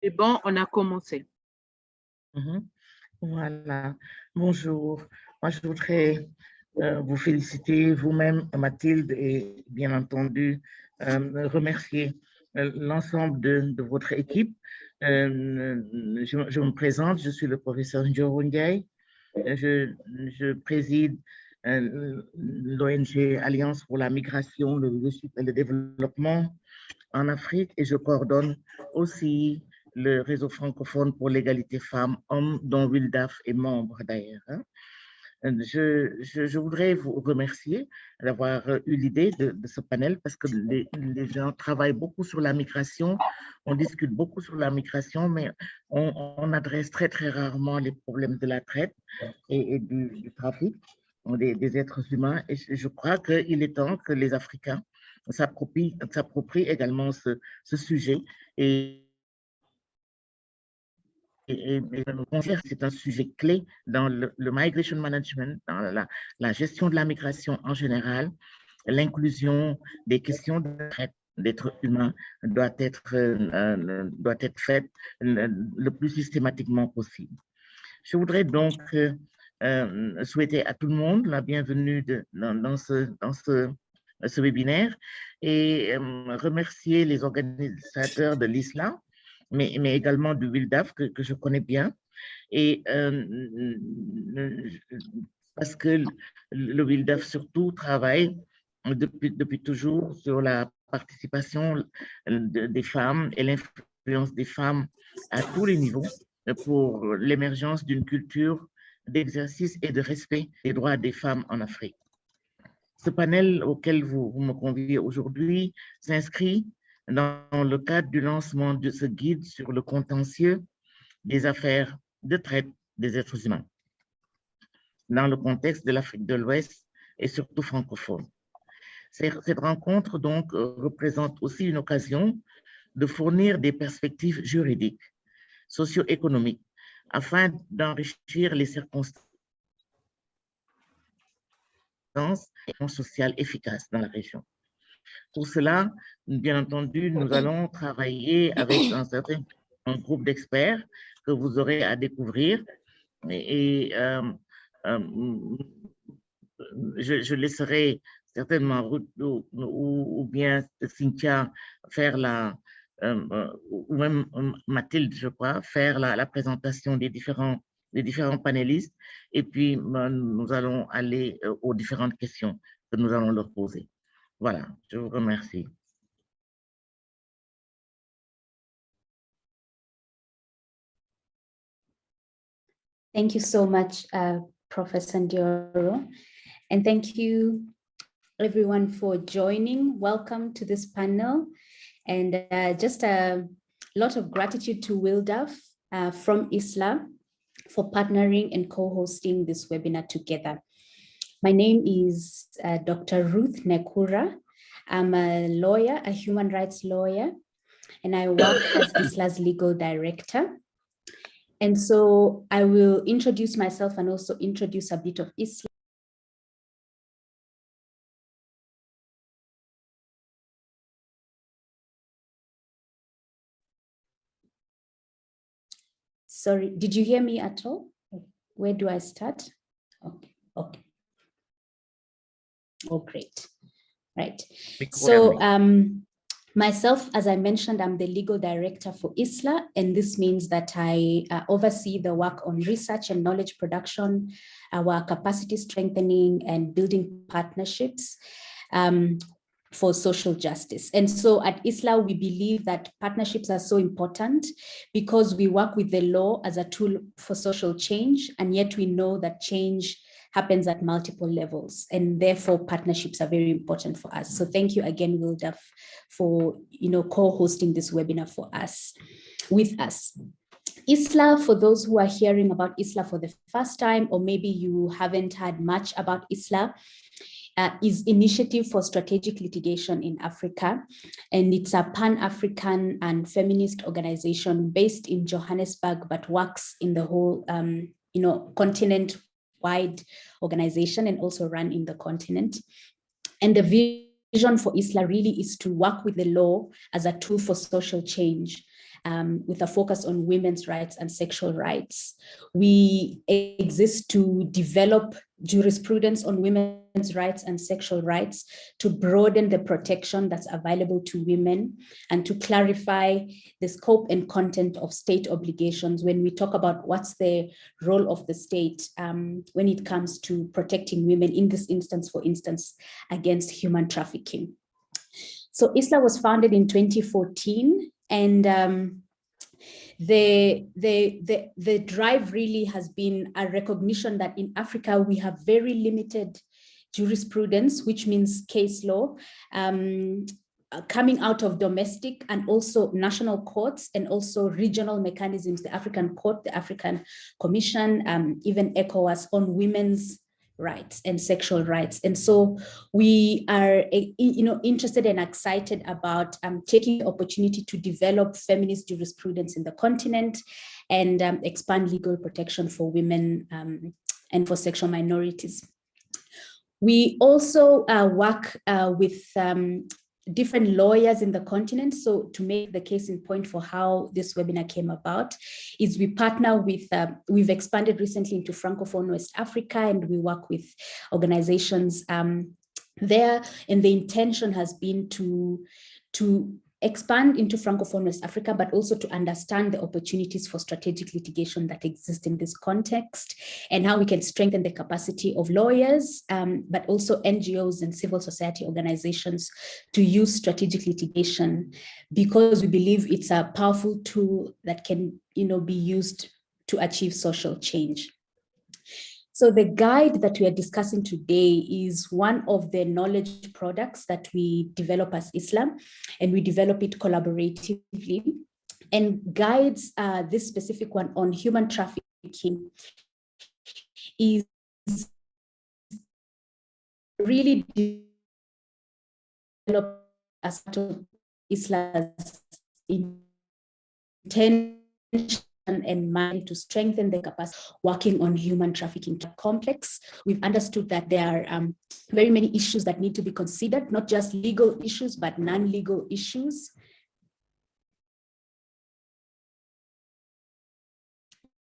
C'est bon, on a commencé. Voilà. Bonjour. Moi, je voudrais vous féliciter vous-même, Mathilde, et bien entendu, remercier l'ensemble de votre équipe. Je me présente, je suis le professeur Njoro Ndiaye. Je préside l'ONG Alliance pour la migration, le leadership et le développement en Afrique et je coordonne aussi le réseau francophone pour l'égalité femmes-hommes, dont WILDAF est membre d'ailleurs. Je voudrais vous remercier d'avoir eu l'idée de ce panel parce que les gens travaillent beaucoup sur la migration, on discute beaucoup sur la migration, mais on adresse très, très rarement les problèmes de la traite et du trafic des êtres humains. Et je crois qu'il est temps que les Africains s'approprient également ce sujet et c'est un sujet clé dans le migration management, dans la gestion de la migration en général. L'inclusion des questions de traite d'êtres humains doit être faite le plus systématiquement possible. Je voudrais donc souhaiter à tout le monde la bienvenue dans ce webinaire et remercier les organisateurs de l'ISLA, mais également du WILDAF que je connais bien. Et parce que le WILDAF surtout travaille depuis toujours sur la participation des femmes et l'influence des femmes à tous les niveaux pour l'émergence d'une culture d'exercice et de respect des droits des femmes en Afrique. Ce panel auquel vous me conviez aujourd'hui s'inscrit dans le cadre du lancement de ce guide sur le contentieux des affaires de traite des êtres humains dans le contexte de l'Afrique de l'Ouest et surtout francophone. Cette rencontre donc représente aussi une occasion de fournir des perspectives juridiques, socio-économiques, afin d'enrichir les circonstances sociales efficaces dans la région. Pour cela, bien entendu, nous allons travailler avec un groupe d'experts que vous aurez à découvrir et je laisserai certainement ou bien Cynthia faire ou même Mathilde, je crois, faire la présentation des différents panélistes et puis nous allons aller aux différentes questions que nous allons leur poser. Voilà, je vous remercie. Thank you so much, Professor Ndioro, and thank you everyone for joining. Welcome to this panel, and just a lot of gratitude to WILDAF from ISLA for partnering and co-hosting this webinar together. My name is Dr. Ruth Nekura. I'm a lawyer, a human rights lawyer, and I work as ISLA's legal director. And so I will introduce myself and also introduce a bit of ISLA. Sorry, did you hear me at all? Where do I start? Okay. Oh, great. Right. So myself, as I mentioned, I'm the legal director for ISLA, and this means that I oversee the work on research and knowledge production, our capacity strengthening and building partnerships for social justice. And so at ISLA, we believe that partnerships are so important because we work with the law as a tool for social change, and yet we know that change happens at multiple levels, and therefore partnerships are very important for us. So thank you again, WILDAF, for co-hosting this webinar with us. ISLA, for those who are hearing about ISLA for the first time, or maybe you haven't heard much about ISLA, is Initiative for Strategic Litigation in Africa, and it's a Pan-African and feminist organization based in Johannesburg, but works in the whole continent-wide organization and also run in the continent. And the vision for ISLA really is to work with the law as a tool for social change. with a focus on women's rights and sexual rights. We exist to develop jurisprudence on women's rights and sexual rights, to broaden the protection that's available to women, and to clarify the scope and content of state obligations when we talk about what's the role of the state when it comes to protecting women, in this instance, for instance, against human trafficking. So ISLA was founded in 2014, and the drive really has been a recognition that in Africa we have very limited jurisprudence, which means case law, coming out of domestic and also national courts, and also regional mechanisms, the African Court, the African Commission, even ECOWAS, on women's rights and sexual rights. And so we are interested and excited about taking the opportunity to develop feminist jurisprudence in the continent and expand legal protection for women and for sexual minorities. We also work with different lawyers in the continent. So to make the case in point for how this webinar came about is we partner with, we've expanded recently into Francophone West Africa, and we work with organizations there. And the intention has been to expand into Francophone West Africa, but also to understand the opportunities for strategic litigation that exist in this context, and how we can strengthen the capacity of lawyers, but also NGOs and civil society organizations to use strategic litigation, because we believe it's a powerful tool that can, be used to achieve social change. So the guide that we are discussing today is one of the knowledge products that we develop as ISLA, and we develop it collaboratively, and guides this specific one on human trafficking is really developed as part of ISLA's intention and mind to strengthen the capacity working on human trafficking complex. We've understood that there are very many issues that need to be considered, not just legal issues, but non-legal issues.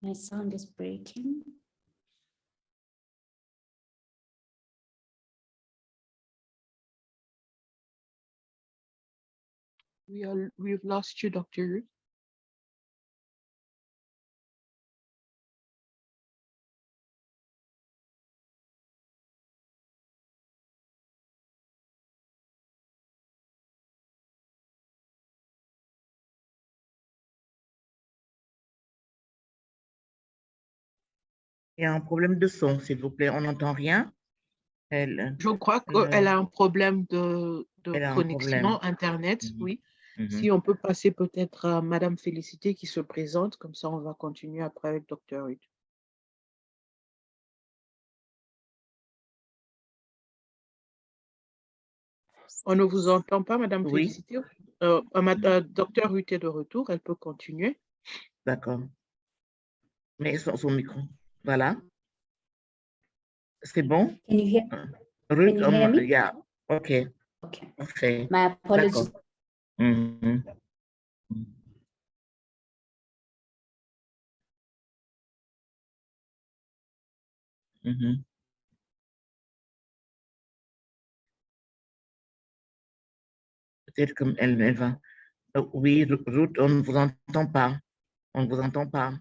My sound is breaking. We've lost you, Dr. Ruth. Il y a un problème de son, s'il vous plaît. On n'entend rien. Je crois qu'elle a un problème de connexion Internet, oui. Si on peut passer peut-être à Madame Félicité qui se présente, comme ça on va continuer après avec Dr. Ruth. On ne vous entend pas, Madame Félicité. Dr. Ruth est de retour, elle peut continuer. D'accord. Mais son micro, voilà. C'est bon? Can you hear? Ruth, Can you hear me? Yeah, okay. Okay. My apologies. Peut-être qu'elle va. Oui, Ruth, on ne vous entend pas. On ne vous entend pas.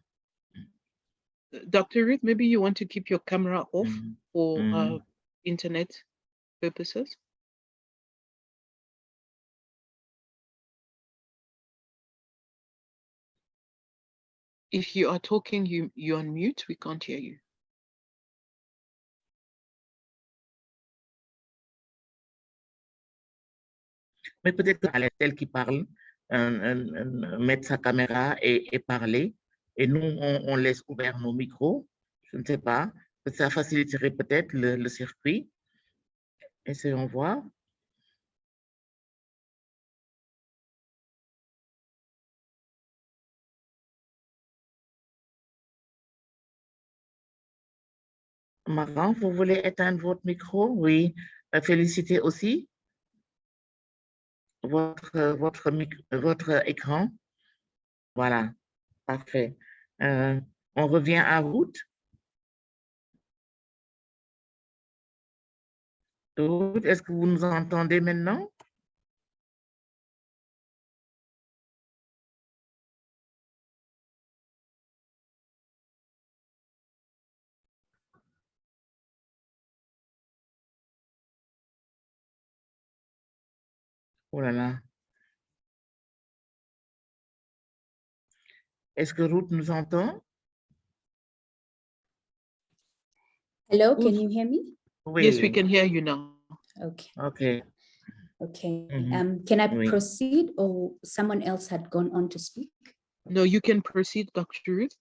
Dr. Ruth, maybe you want to keep your camera off for internet purposes. If you are talking, you're on mute. We can't hear you. Mais peut-être qu'elle est celle qui parle, mettre sa caméra et parler. Et nous, on laisse ouvert nos micros. Je ne sais pas. Ça faciliterait peut-être le circuit. Essayons voir. Maran, vous voulez éteindre votre micro? Oui. Félicité aussi. Votre écran. Voilà, parfait. On revient à Ruth. Ruth, est-ce que vous nous entendez maintenant? Oh là là. Est-ce que Ruth nous entend? Hello, can you hear me? Oui. Yes, we can hear you now. Okay. Okay. Okay. Mm-hmm. Can I proceed, or someone else had gone on to speak? No, you can proceed, Dr. Ruth.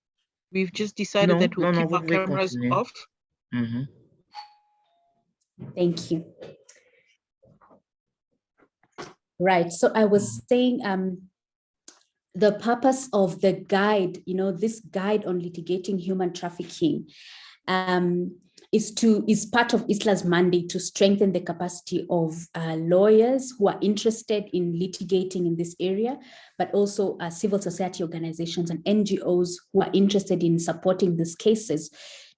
We've just decided that we'll keep our cameras off. Mm-hmm. Thank you. Right. So I was saying the purpose of the guide, this guide on litigating human trafficking is part of ISLA's mandate to strengthen the capacity of lawyers who are interested in litigating in this area, but also civil society organizations and NGOs who are interested in supporting these cases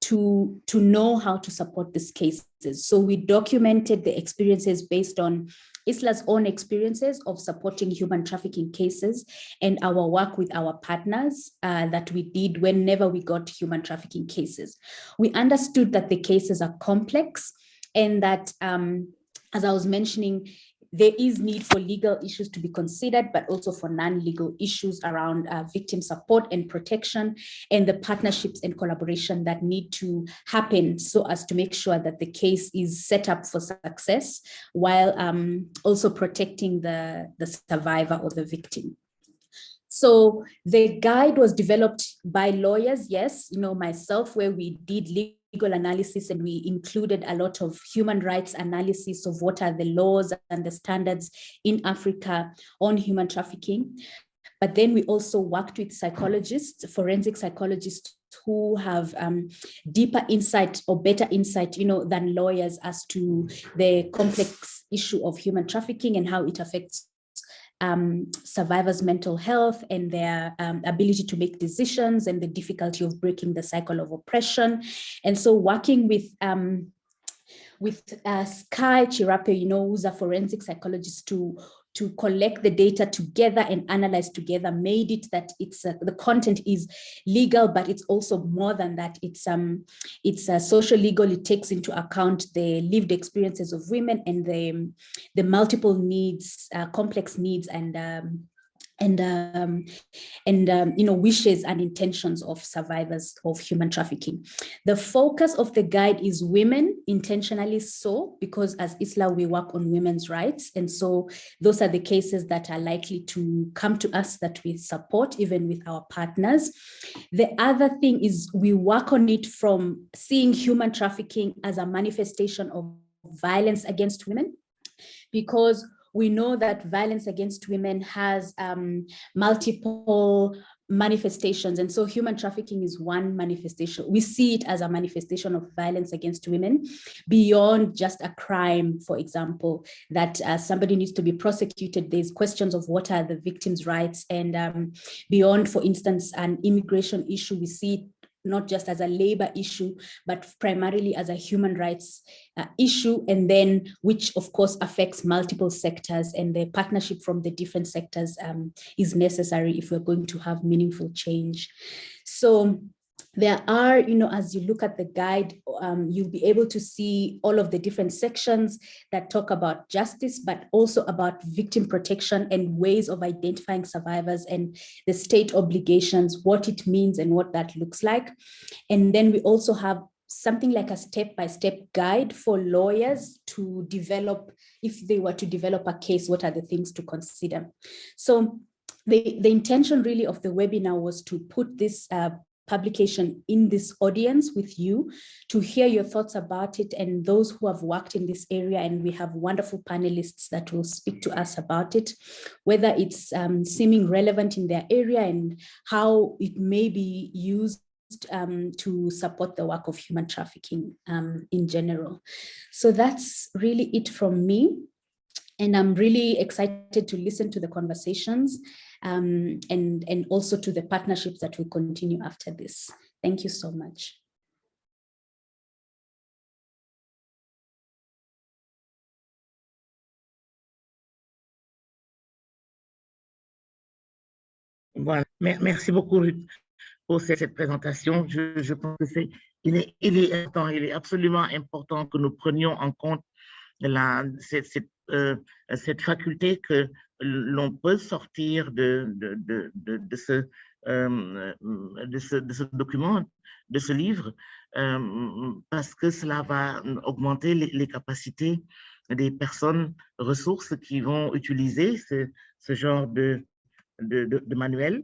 to know how to support these cases. So we documented the experiences based on ISLA's own experiences of supporting human trafficking cases and our work with our partners that we did whenever we got human trafficking cases. We understood that the cases are complex and that, as I was mentioning, there is need for legal issues to be considered, but also for non-legal issues around victim support and protection, and the partnerships and collaboration that need to happen so as to make sure that the case is set up for success while also protecting the survivor or the victim. So the guide was developed by lawyers, yes, myself, where we did legal analysis and we included a lot of human rights analysis of what are the laws and the standards in Africa on human trafficking. But then we also worked with psychologists, forensic psychologists who have deeper insight or better insight, than lawyers as to the complex issue of human trafficking and how it affects survivors' mental health and their ability to make decisions and the difficulty of breaking the cycle of oppression. And so working with Sky Chirape, who's a forensic psychologist, to collect the data together and analyze together, made it that it's the content is legal, but it's also more than that. It's social legal. It takes into account the lived experiences of women and the multiple needs, complex needs, and wishes and intentions of survivors of human trafficking. The focus of the guide is women, intentionally so, because as ISLA, we work on women's rights. And so those are the cases that are likely to come to us that we support, even with our partners. The other thing is we work on it from seeing human trafficking as a manifestation of violence against women, because we know that violence against women has multiple manifestations. And so human trafficking is one manifestation. We see it as a manifestation of violence against women beyond just a crime, for example, that somebody needs to be prosecuted. There's questions of what are the victims' rights, and beyond, for instance, an immigration issue. We see it not just as a labor issue, but primarily as a human rights issue, and then which of course affects multiple sectors, and the partnership from the different sectors is necessary if we're going to have meaningful change. So there are, as you look at the guide, you'll be able to see all of the different sections that talk about justice, but also about victim protection and ways of identifying survivors and the state obligations, what it means and what that looks like. And then we also have something like a step-by-step guide for lawyers to develop, if they were to develop a case, what are the things to consider. So the intention really of the webinar was to put this publication in this audience with you, to hear your thoughts about it and those who have worked in this area. And we have wonderful panelists that will speak to us about it, whether it's seeming relevant in their area and how it may be used to support the work of human trafficking in general. So that's really it from me. And I'm really excited to listen to the conversations. and also to the partnerships that will continue after this. Thank you so much. Voilà. Merci beaucoup, Ruth, pour cette présentation. Je pense que il est absolument important que nous prenions en compte cette faculté que l'on peut sortir de ce document, de ce livre, parce que cela va augmenter les capacités des personnes ressources qui vont utiliser ce genre de manuel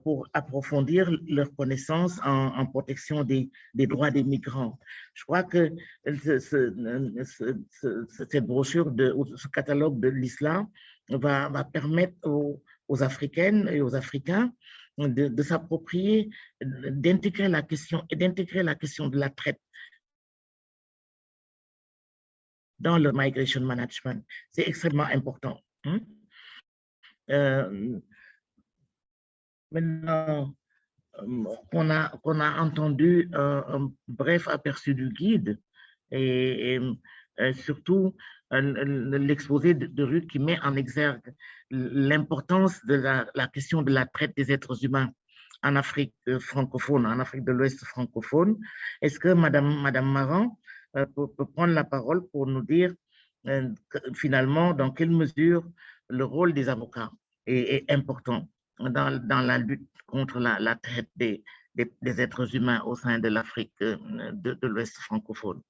pour approfondir leurs connaissances en protection des droits des migrants. Je crois que cette brochure, ce catalogue de l'islam va permettre aux Africaines et aux Africains de s'approprier, d'intégrer la question de la traite dans le migration management. C'est extrêmement important. Maintenant qu'on a entendu un bref aperçu du guide et surtout l'exposé de Ruth qui met en exergue l'importance de la question de la traite des êtres humains en Afrique francophone, en Afrique de l'Ouest francophone. Est-ce que Madame Maran peut prendre la parole pour nous dire finalement dans quelle mesure le rôle des avocats est important dans la lutte contre la traite des êtres humains au sein de l'Afrique de l'Ouest francophone.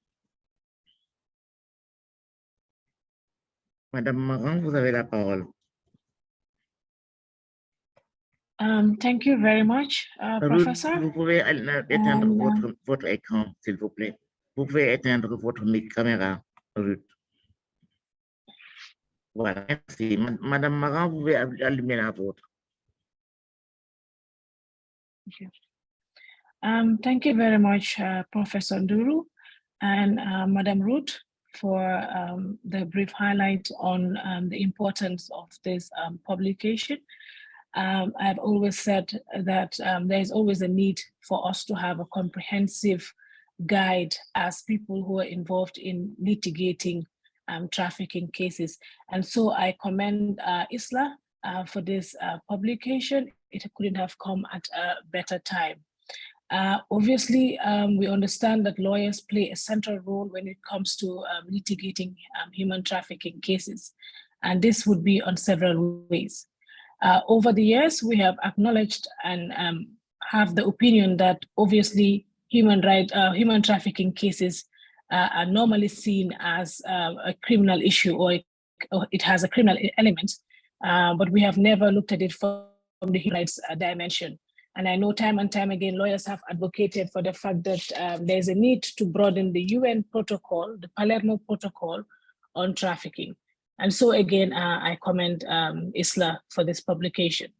Madame Maran, vous avez la parole. Thank you very much, Professor. Vous pouvez éteindre votre écran, s'il vous plaît. Vous pouvez éteindre votre caméra, Ruth. Voilà, merci. Madame Maran, vous pouvez allumer la vôtre. Thank you very much, Professor Nduru and Madam Ruth, for the brief highlight on the importance of this publication. I've always said that there is always a need for us to have a comprehensive guide as people who are involved in litigating trafficking cases. And so I commend ISLA for this publication. It couldn't have come at a better time. Obviously, we understand that lawyers play a central role when it comes to litigating human trafficking cases, and this would be on several ways. Over the years, we have acknowledged and have the opinion that obviously human trafficking cases are normally seen as a criminal issue, or it has a criminal element, but we have never looked at it from the human rights dimension. And I know time and time again, lawyers have advocated for the fact that there's a need to broaden the UN protocol, the Palermo Protocol on trafficking. And so again, I commend ISLA for this publication.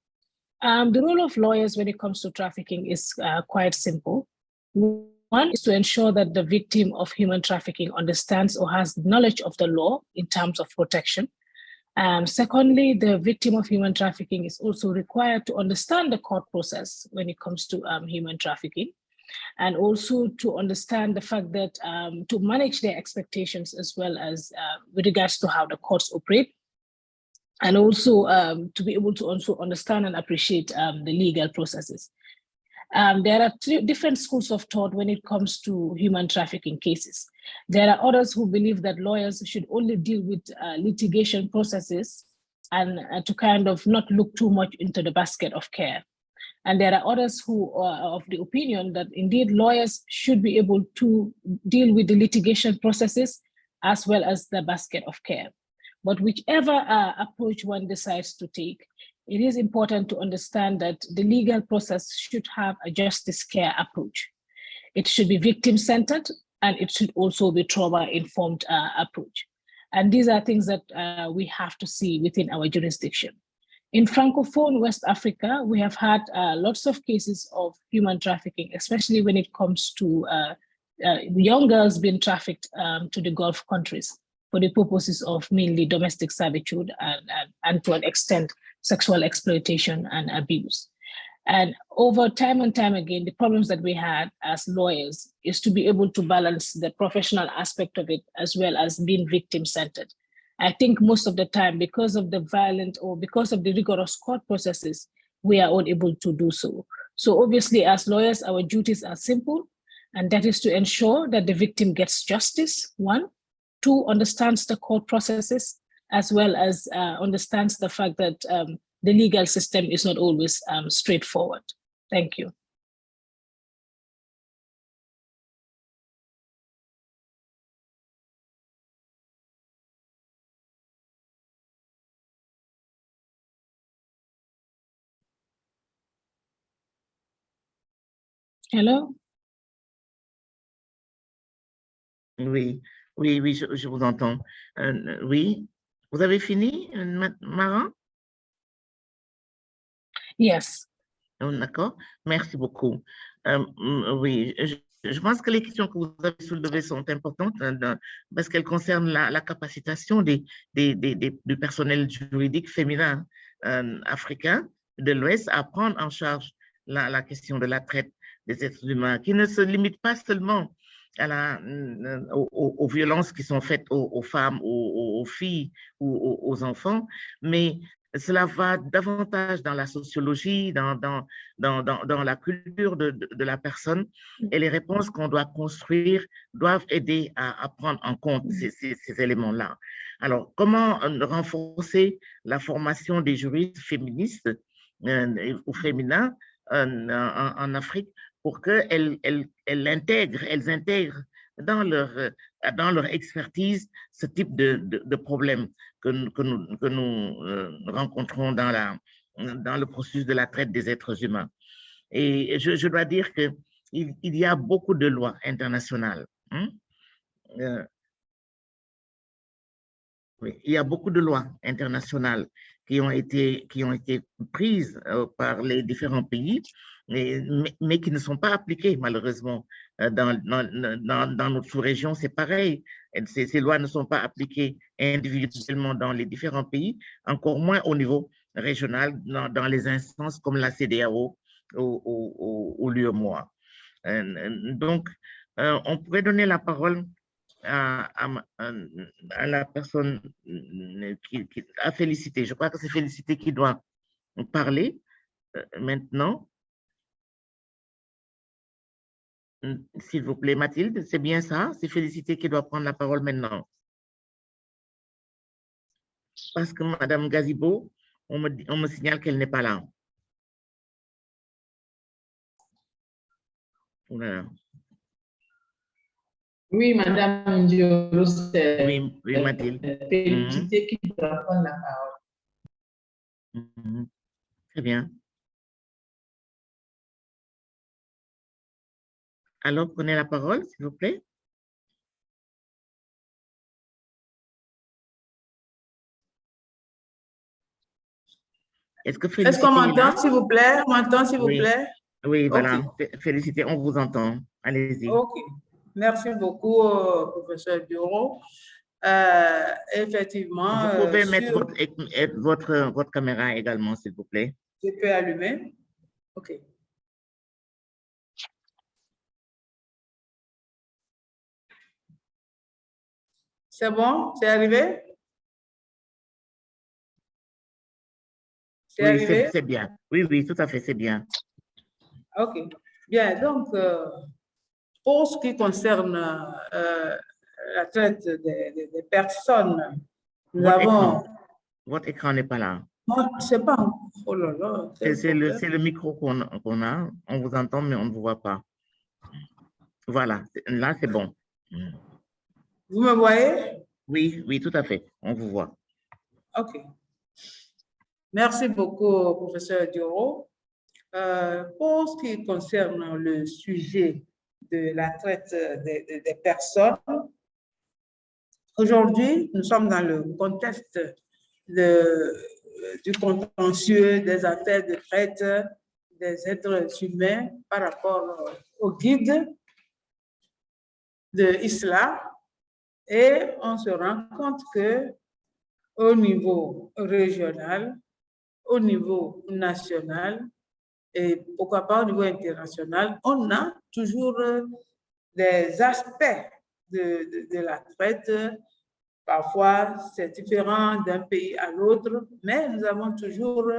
The role of lawyers when it comes to trafficking is quite simple. One is to ensure that the victim of human trafficking understands or has knowledge of the law in terms of protection. Secondly, the victim of human trafficking is also required to understand the court process when it comes to human trafficking, and also to understand the fact that to manage their expectations as well as with regards to how the courts operate, and also to be able to also understand and appreciate the legal processes. There are three different schools of thought when it comes to human trafficking cases. There are others who believe that lawyers should only deal with litigation processes and to kind of not look too much into the basket of care. And there are others who are of the opinion that indeed lawyers should be able to deal with the litigation processes as well as the basket of care. But whichever approach one decides to take, it is important to understand that the legal process should have a justice care approach. It should be victim-centered, and it should also be trauma-informed approach. And these are things that we have to see within our jurisdiction. In Francophone West Africa, we have had lots of cases of human trafficking, especially when it comes to young girls being trafficked to the Gulf countries. for the purposes of mainly domestic servitude and to an extent, sexual exploitation and abuse. And over time and time again, the problems that we had as lawyers is to be able to balance the professional aspect of it as well as being victim-centered. I think most of the time, because of the violent or because of the rigorous court processes, we are unable to do so. So obviously, as lawyers, our duties are simple, and that is to ensure that the victim gets justice, one. Two, understands the court processes, as well as understands the fact that the legal system is not always straightforward. Thank you. Hello? Oui, oui, je vous entends. Oui, vous avez fini, Mara? Yes. D'accord, merci beaucoup. Oui, je pense que les questions que vous avez soulevées sont importantes parce qu'elles concernent la capacitation du personnel juridique féminin africain de l'Ouest à prendre en charge la question de la traite des êtres humains, qui ne se limite pas seulement aux violences qui sont faites aux femmes, aux filles ou aux enfants, mais cela va davantage dans la sociologie, dans la culture de la personne, et les réponses qu'on doit construire doivent aider à prendre en compte ces éléments-là. Alors, comment renforcer la formation des juristes féministes ou féminins en Afrique pour qu'elles intègrent dans leur expertise ce type de problème que nous rencontrons dans le processus de la traite des êtres humains. Et je dois dire qu'il y a beaucoup de lois internationales. Oui, il y a beaucoup de lois internationales qui ont été prises par les différents pays, mais qui ne sont pas appliquées, malheureusement. Dans notre sous-région, c'est pareil. Ces lois ne sont pas appliquées individuellement dans les différents pays, encore moins au niveau régional, dans les instances comme la CEDEAO ou l'UEMOA. Donc, on pourrait donner la parole à la personne qui a Félicité. Je crois que c'est Félicité qui doit parler maintenant. S'il vous plaît, Mathilde, c'est bien ça? C'est Félicité qui doit prendre la parole maintenant. Parce que Madame Gazibo, on me signale qu'elle n'est pas là. Voilà. Oui, Madame Ndiolo, c'est oui, Mathilde. Félicité qui doit prendre la parole. Très bien. Alors, prenez la parole, s'il vous plaît. Est-ce qu'on m'entend, s'il vous plaît? On m'entend, s'il vous plaît? Oui, voilà. Okay. Félicité, on vous entend. Allez-y. OK. Merci beaucoup, professeur Bureau. Effectivement. Vous pouvez mettre votre caméra également, s'il vous plaît. Je peux allumer? OK. C'est bon? C'est arrivé? C'est arrivé? C'est bien. Oui, tout à fait, c'est bien. OK. Bien, donc, pour ce qui concerne la traite des personnes, nous avons... Votre écran n'est pas là. Non, c'est pas... Oh là là. C'est le micro qu'on a. On vous entend, mais on ne vous voit pas. Voilà, là, c'est bon. Vous me voyez? Oui, tout à fait. On vous voit. OK. Merci beaucoup, professeur Dioro. Pour ce qui concerne le sujet de la traite des personnes, aujourd'hui, nous sommes dans le contexte du contentieux des affaires de traite des êtres humains par rapport au guide de Isla Et on se rend compte que au niveau régional, au niveau national et pourquoi pas au niveau international, on a toujours des aspects de la traite. Parfois, c'est différent d'un pays à l'autre, mais nous avons toujours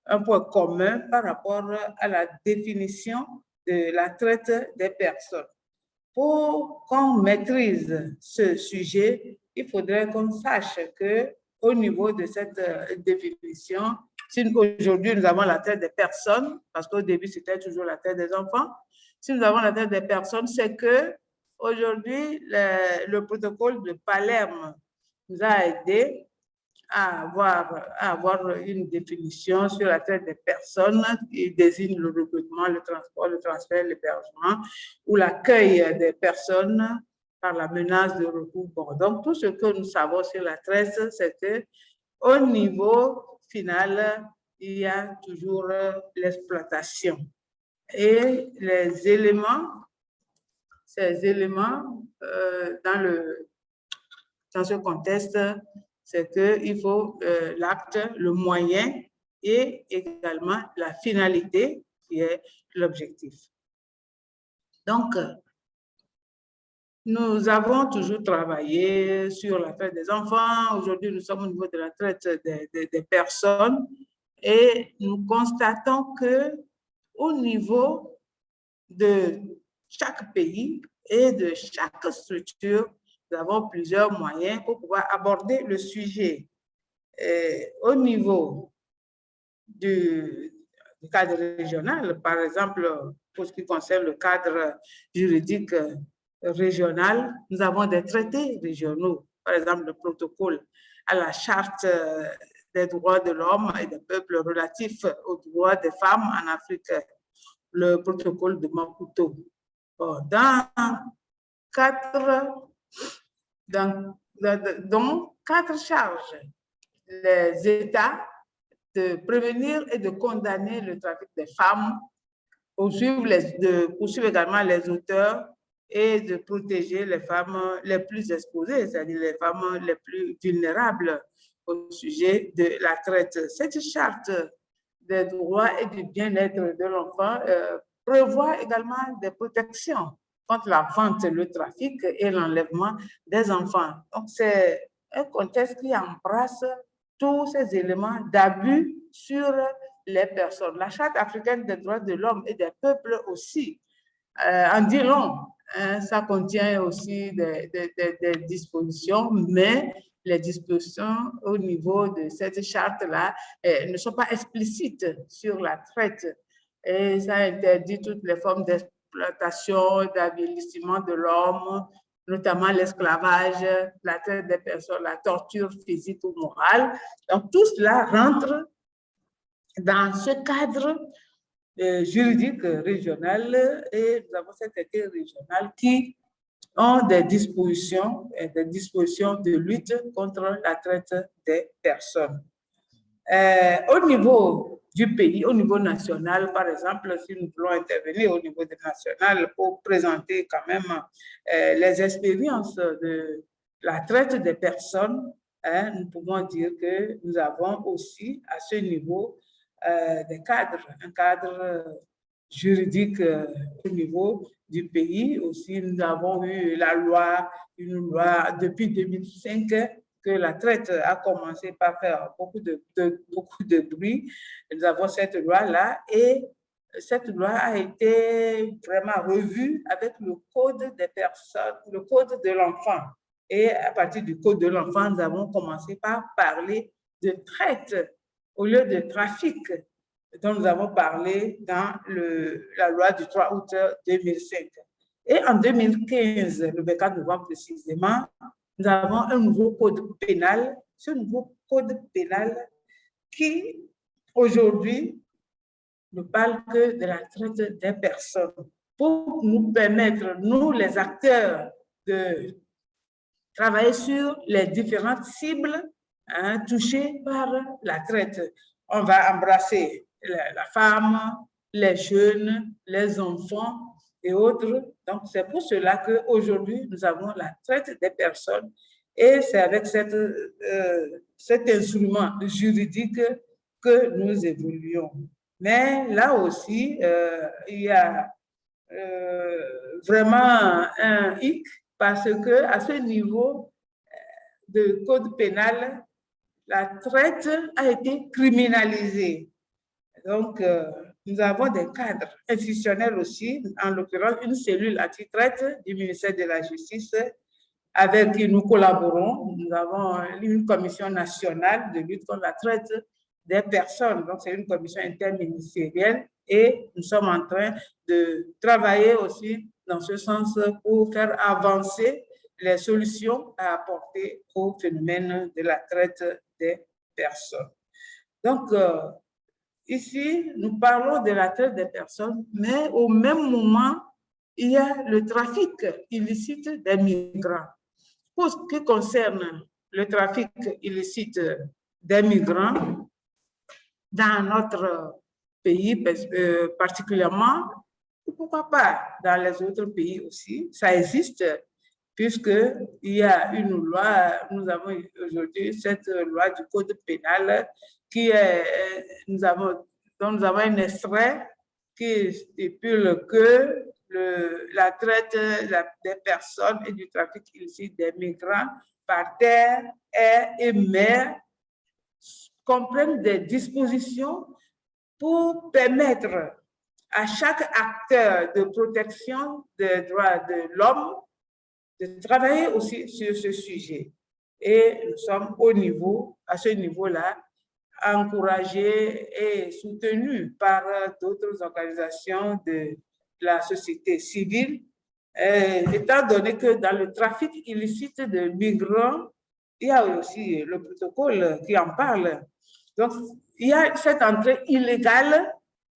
un point commun par rapport à la définition de la traite des personnes. Pour qu'on maîtrise ce sujet, il faudrait qu'on sache qu'au niveau de cette définition, si aujourd'hui nous avons la traite des personnes, parce qu'au début c'était toujours la traite des enfants, si nous avons la traite des personnes, c'est que aujourd'hui le protocole de Palerme nous a aidé à avoir une définition sur la traite des personnes qui désigne le recrutement, le transport, le transfert, l'hébergement ou l'accueil des personnes par la menace de recours. Donc, tout ce que nous savons sur la traite, c'est qu'au niveau final, il y a toujours l'exploitation. Et les éléments, ces éléments dans ce contexte, c'est qu'il faut l'acte, le moyen et également la finalité qui est l'objectif. Donc, nous avons toujours travaillé sur la traite des enfants. Aujourd'hui, nous sommes au niveau de la traite des personnes et nous constatons qu'au niveau de chaque pays et de chaque structure, nous avons plusieurs moyens pour pouvoir aborder le sujet. Au niveau du cadre régional, par exemple, pour ce qui concerne le cadre juridique régional, nous avons des traités régionaux, par exemple le protocole à la charte des droits de l'homme et des peuples relatifs aux droits des femmes en Afrique, le protocole de Maputo. Bon, dans quatre charges, les États de prévenir et de condamner le trafic des femmes, de poursuivre également les auteurs et de protéger les femmes les plus exposées, c'est-à-dire les femmes les plus vulnérables au sujet de la traite. Cette charte des droits et du bien-être de l'enfant prévoit également des protections contre la vente, le trafic et l'enlèvement des enfants. Donc, c'est un contexte qui embrasse tous ces éléments d'abus sur les personnes. La Charte africaine des droits de l'homme et des peuples aussi en dit long. Ça contient aussi des dispositions, mais les dispositions au niveau de cette charte-là ne sont pas explicites sur la traite. Et ça interdit toutes les formes d'exploitation, d'avilissement de l'homme, notamment l'esclavage, la traite des personnes, la torture physique ou morale. Donc, tout cela rentre dans ce cadre juridique régional et nous avons cet traité régional qui ont des dispositions de lutte contre la traite des personnes. Au niveau du pays, au niveau national, par exemple, si nous voulons intervenir au niveau national pour présenter quand même les expériences de la traite des personnes, nous pouvons dire que nous avons aussi à ce niveau des cadres, un cadre juridique au niveau du pays. Aussi, nous avons eu une loi depuis 2005 que la traite a commencé par faire beaucoup de bruit. Nous avons cette loi-là et cette loi a été vraiment revue avec le code des personnes, le code de l'enfant. Et à partir du code de l'enfant, nous avons commencé par parler de traite au lieu de trafic dont nous avons parlé dans la loi du 3 août 2005. Et en 2015, le 24 novembre précisément, nous avons un nouveau code pénal, ce nouveau code pénal qui, aujourd'hui, ne parle que de la traite des personnes pour nous permettre, nous les acteurs, de travailler sur les différentes cibles touchées par la traite. On va embrasser la femme, les jeunes, les enfants et autres. Donc, c'est pour cela qu'aujourd'hui, nous avons la traite des personnes et c'est avec cet instrument juridique que nous évoluons. Mais là aussi, il y a vraiment un hic parce qu'à ce niveau de code pénal, la traite a été criminalisée. Donc, nous avons des cadres institutionnels aussi, en l'occurrence une cellule anti-traite du ministère de la Justice avec qui nous collaborons. Nous avons une commission nationale de lutte contre la traite des personnes. Donc, c'est une commission interministérielle et nous sommes en train de travailler aussi dans ce sens pour faire avancer les solutions à apporter au phénomène de la traite des personnes. Donc, ici, nous parlons de la traite des personnes, mais au même moment, il y a le trafic illicite des migrants. Pour ce qui concerne le trafic illicite des migrants, dans notre pays particulièrement, pourquoi pas dans les autres pays aussi, ça existe, puisqu'il y a une loi, nous avons aujourd'hui cette loi du code pénal dont nous avons un extrait qui stipule que la traite des personnes et du trafic illicite des migrants par terre, air et mer comprennent des dispositions pour permettre à chaque acteur de protection des droits de l'homme de travailler aussi sur ce sujet. Et nous sommes à ce niveau-là, encouragés et soutenus par d'autres organisations de la société civile, étant donné que dans le trafic illicite de migrants, il y a aussi le protocole qui en parle. Donc, il y a cette entrée illégale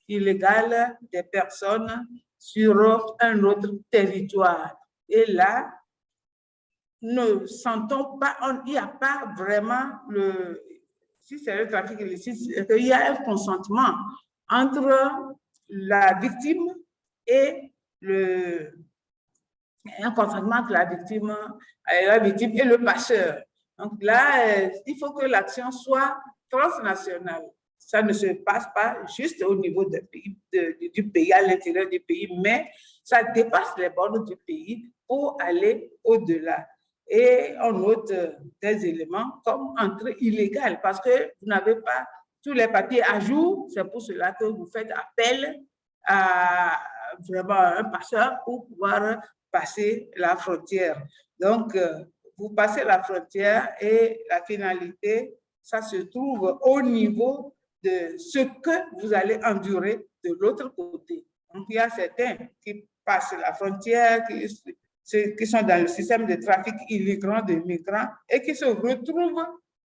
des personnes sur un autre territoire. Et là, ne sentons pas, il n'y a pas vraiment si c'est le trafic illicite, il y a un consentement entre la victime et un consentement entre la victime et le passeur. Donc là, il faut que l'action soit transnationale. Ça ne se passe pas juste au niveau du pays, à l'intérieur du pays, mais ça dépasse les bornes du pays pour aller au-delà. Et on note des éléments comme entrée illégale, parce que vous n'avez pas tous les papiers à jour. C'est pour cela que vous faites appel à vraiment un passeur pour pouvoir passer la frontière. Donc, vous passez la frontière et la finalité, ça se trouve au niveau de ce que vous allez endurer de l'autre côté. Donc, il y a certains qui passent la frontière, qui sont dans le système de trafic illégal de migrants et qui se retrouvent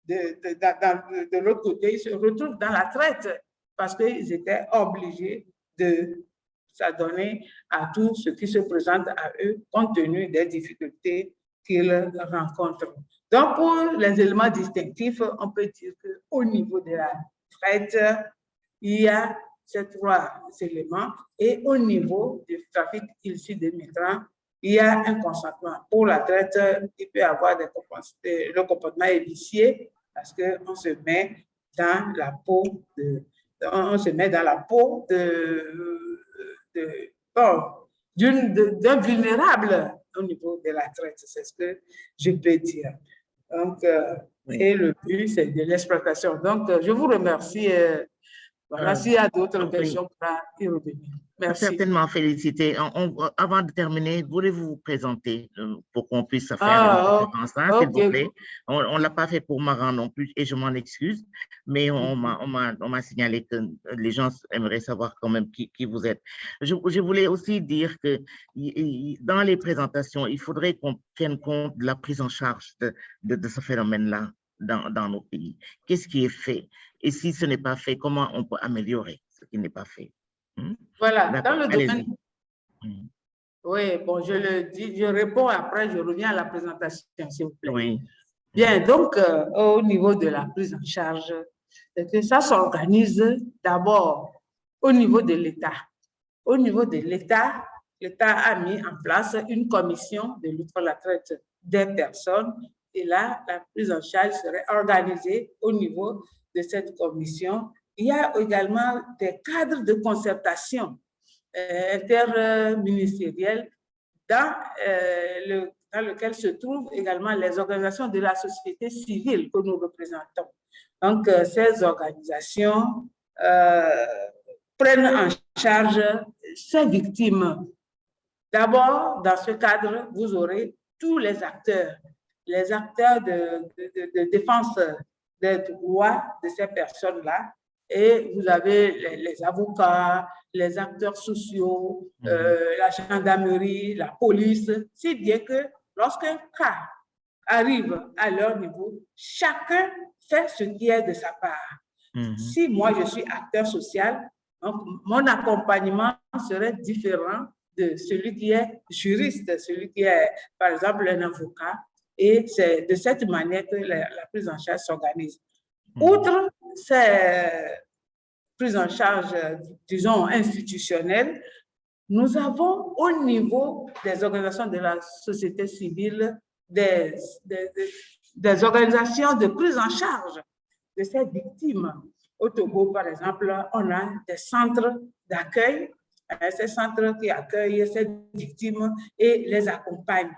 de l'autre côté, ils se retrouvent dans la traite parce qu'ils étaient obligés de s'adonner à tout ce qui se présente à eux compte tenu des difficultés qu'ils rencontrent. Donc, pour les éléments distinctifs, on peut dire qu'au niveau de la traite, il y a ces trois éléments et au niveau du trafic illicite des migrants, il y a un consentement. Pour la traite, il peut y avoir le comportement est vicié parce qu'on se met dans la peau d'un vulnérable au niveau de la traite, c'est ce que je peux dire. Donc, oui. Et le but, c'est de l'exploitation. Donc, je vous remercie. Voilà, s'il y a d'autres questions, pour y revenir. Merci. Certainement, félicité. Avant de terminer, voulez-vous vous présenter pour qu'on puisse faire une conférence, s'il vous plaît? On ne l'a pas fait pour Maran non plus et je m'en excuse, mais on m'a signalé que les gens aimeraient savoir quand même qui vous êtes. Je voulais aussi dire que dans les présentations, il faudrait qu'on tienne compte de la prise en charge de ce phénomène-là dans nos pays. Qu'est-ce qui est fait? Et si ce n'est pas fait, comment on peut améliorer ce qui n'est pas fait? Voilà, dans le domaine. Oui, bon, je le dis, je réponds après, je reviens à la présentation, s'il vous plaît. Oui. Bien, donc, au niveau de la prise en charge, que ça s'organise d'abord au niveau de l'État. Au niveau de l'État, l'État a mis en place une commission de lutte contre la traite des personnes. Et là, la prise en charge serait organisée au niveau de cette commission. Il y a également des cadres de concertation interministériels dans lequel se trouvent également les organisations de la société civile que nous représentons. Donc, ces organisations prennent en charge ces victimes. D'abord, dans ce cadre, vous aurez tous les acteurs de défense des droits de ces personnes-là, et vous avez les avocats, les acteurs sociaux, la gendarmerie, la police, si bien que lorsqu'un cas arrive à leur niveau, chacun fait ce qui est de sa part. Si moi je suis acteur social, donc mon accompagnement serait différent de celui qui est juriste, celui qui est par exemple un avocat, et c'est de cette manière que la prise en charge s'organise. Outre ces prises en charge, disons, institutionnelles, nous avons au niveau des organisations de la société civile des organisations de prise en charge de ces victimes. Au Togo, par exemple, on a des centres d'accueil, ces centres qui accueillent ces victimes et les accompagnent.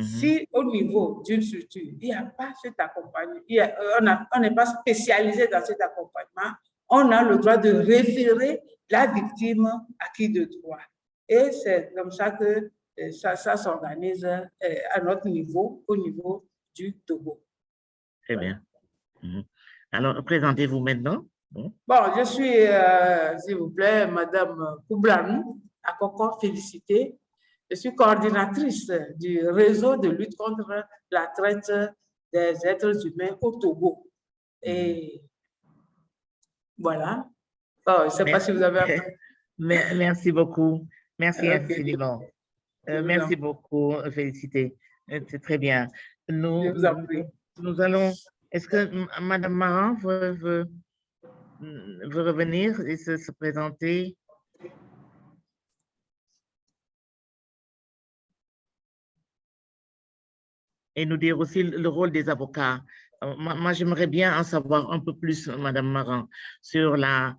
Si au niveau d'une structure, il n'y a pas cet accompagnement, on n'est pas spécialisé dans cet accompagnement, on a le droit de référer la victime à qui de droit. Et c'est comme ça que ça s'organise à notre niveau, au niveau du Togo. Très bien. Alors, présentez-vous maintenant. Bon, je suis, s'il vous plaît, Madame Koublanou, à Koko Félicité. Je suis coordinatrice du réseau de lutte contre la traite des êtres humains au Togo. Et voilà. Oh, je ne sais pas si vous avez appris. Merci beaucoup. Merci infiniment. Merci beaucoup, Félicité. C'est très bien. Je vous en prie. Nous allons... Est-ce que Madame Maran veut revenir et se présenter? Et nous dire aussi le rôle des avocats. Moi, j'aimerais bien en savoir un peu plus, Madame Maran, sur la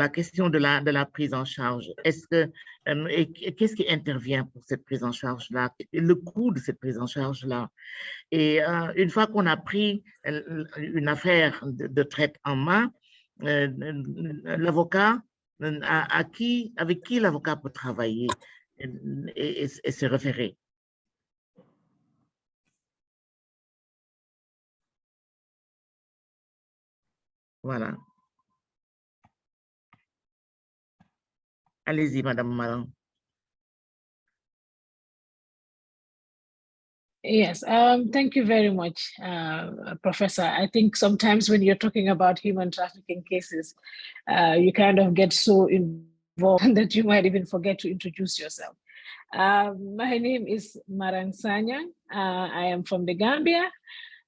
question de la prise en charge. Qu'est-ce qui intervient pour cette prise en charge-là? Le coût de cette prise en charge-là? Et une fois qu'on a pris une affaire de traite en main, l'avocat, avec qui l'avocat peut travailler et se référer? Voilà. Allez-y, Madame Maran. Yes, thank you very much, Professor. I think sometimes when you're talking about human trafficking cases, you kind of get so involved that you might even forget to introduce yourself. My name is Marang Sanyang. I am from the Gambia.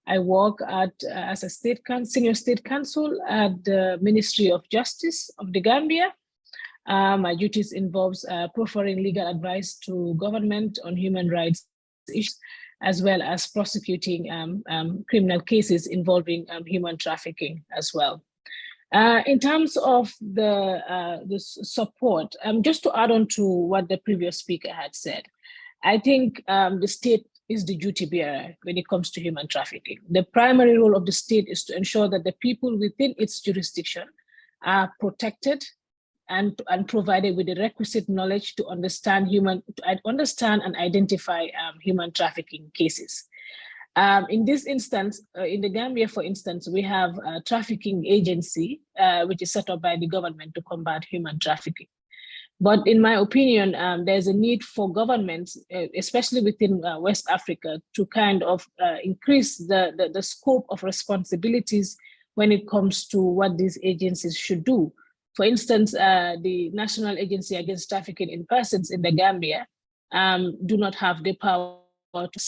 I work as a senior state counsel at the Ministry of Justice of the Gambia. My duties involves proffering legal advice to government on human rights issues, as well as prosecuting criminal cases involving human trafficking as well. In terms of the support, just to add on to what the previous speaker had said, I think the state is the duty bearer when it comes to human trafficking. The primary role of the state is to ensure that the people within its jurisdiction are protected and provided with the requisite knowledge to understand and identify human trafficking cases. In this instance, in the Gambia, for instance, we have a trafficking agency, which is set up by the government to combat human trafficking. But in my opinion, there's a need for governments, especially within West Africa, to kind of increase the scope of responsibilities when it comes to what these agencies should do. For instance, the National Agency Against Trafficking in Persons in the Gambia do not have the power to,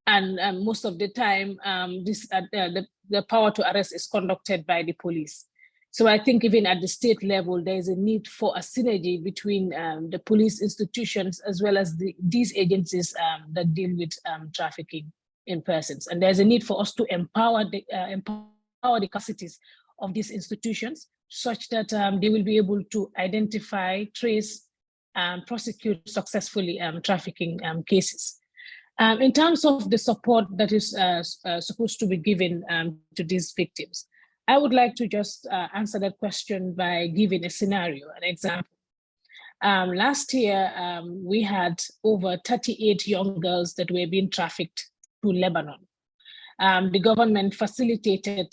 and most of the time, the power to arrest is conducted by the police. So I think even at the state level, there's a need for a synergy between the police institutions as well as these agencies that deal with trafficking in persons. And there's a need for us to empower the capacities of these institutions such that they will be able to identify, trace, and prosecute successfully trafficking cases. In terms of the support that is supposed to be given to these victims, I would like to just answer that question by giving a scenario, an example. Last year, we had over 38 young girls that were being trafficked to Lebanon. The government facilitated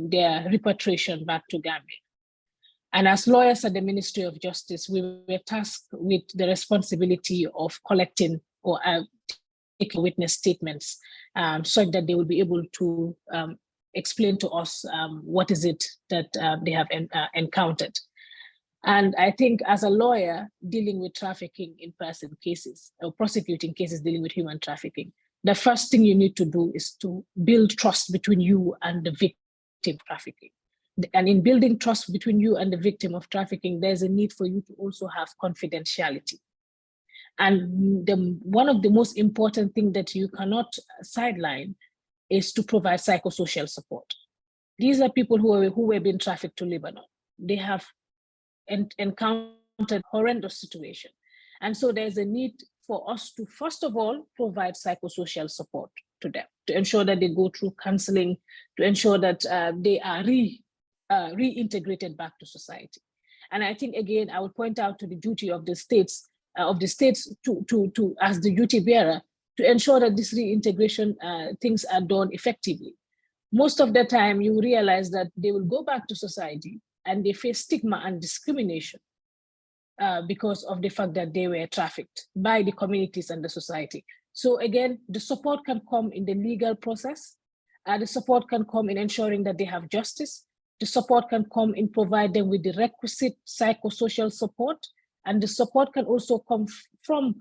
their repatriation back to Gambia. And as lawyers at the Ministry of Justice, we were tasked with the responsibility of collecting or taking witness statements so that they will be able to explain to us what is it that they have encountered. And I think as a lawyer dealing with trafficking in person cases or prosecuting cases dealing with human trafficking, the first thing you need to do is to build trust between you and the victim of trafficking. And in building trust between you and the victim of trafficking, there's a need for you to also have confidentiality. And one of the most important things that you cannot sideline is to provide psychosocial support. These are people who were being trafficked to Lebanon. They have encountered horrendous situation. And so there's a need for us to, first of all, provide psychosocial support to them, to ensure that they go through counseling, to ensure that they are reintegrated back to society. And I think, again, I would point out to the duty of the states, to as the duty bearer, to ensure that this reintegration things are done effectively. Most of the time, you realize that they will go back to society and they face stigma and discrimination because of the fact that they were trafficked by the communities and the society. So again, the support can come in the legal process. The support can come in ensuring that they have justice. The support can come in provide them with the requisite psychosocial support. And the support can also come from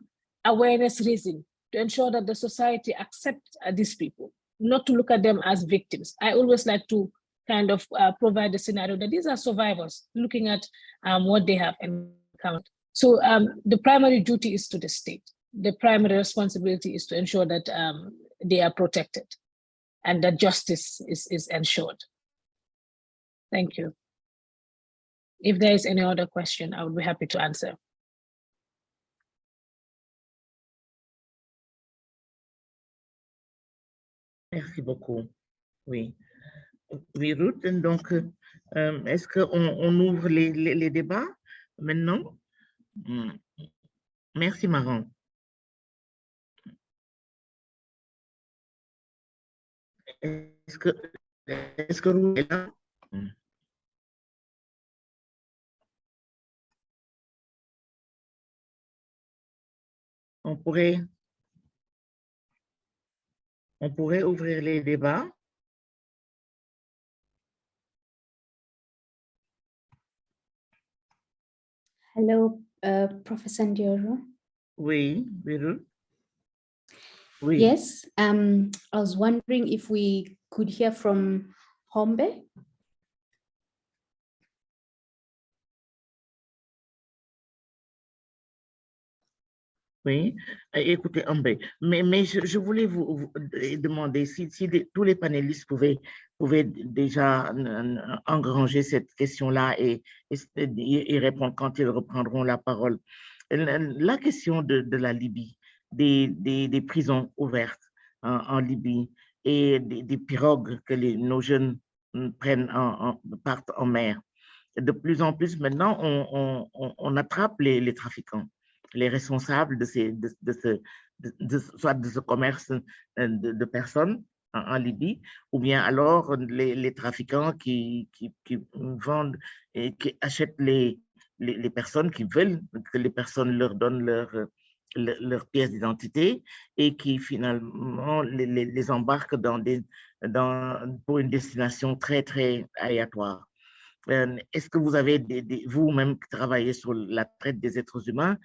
awareness raising to ensure that the society accepts these people, not to look at them as victims. I always like to kind of provide the scenario that these are survivors looking at what they have encountered. So the primary duty is to the state. The primary responsibility is to ensure that they are protected and that justice is ensured. Thank you. If there is any other question, I would be happy to answer. Merci beaucoup. Oui. Oui, Ruth, donc, est-ce qu'on ouvre les débats maintenant? Merci, Maran. Est-ce que Ruth est là? On pourrait ouvrir les débats. Hello, Professor Ndioro. Oui, Ruth. Oui. Yes, I was wondering if we could hear from Hombe. Oui, écoutez, Hombe, mais je voulais vous demander si tous les panélistes pouvaient déjà engranger cette question-là et répondre quand ils reprendront la parole. La question de la Libye, des prisons ouvertes en Libye et des pirogues que nos jeunes prennent, partent en mer. De plus en plus, maintenant, on attrape les trafiquants, les responsables soit de ce commerce de personnes en Libye, ou bien alors les trafiquants qui vendent et qui achètent les personnes qui veulent que les personnes leur donnent leur pièce d'identité et qui finalement les embarquent pour une destination très, très aléatoire. Est-ce que vous avez vous-même travaillé sur la traite des êtres humains?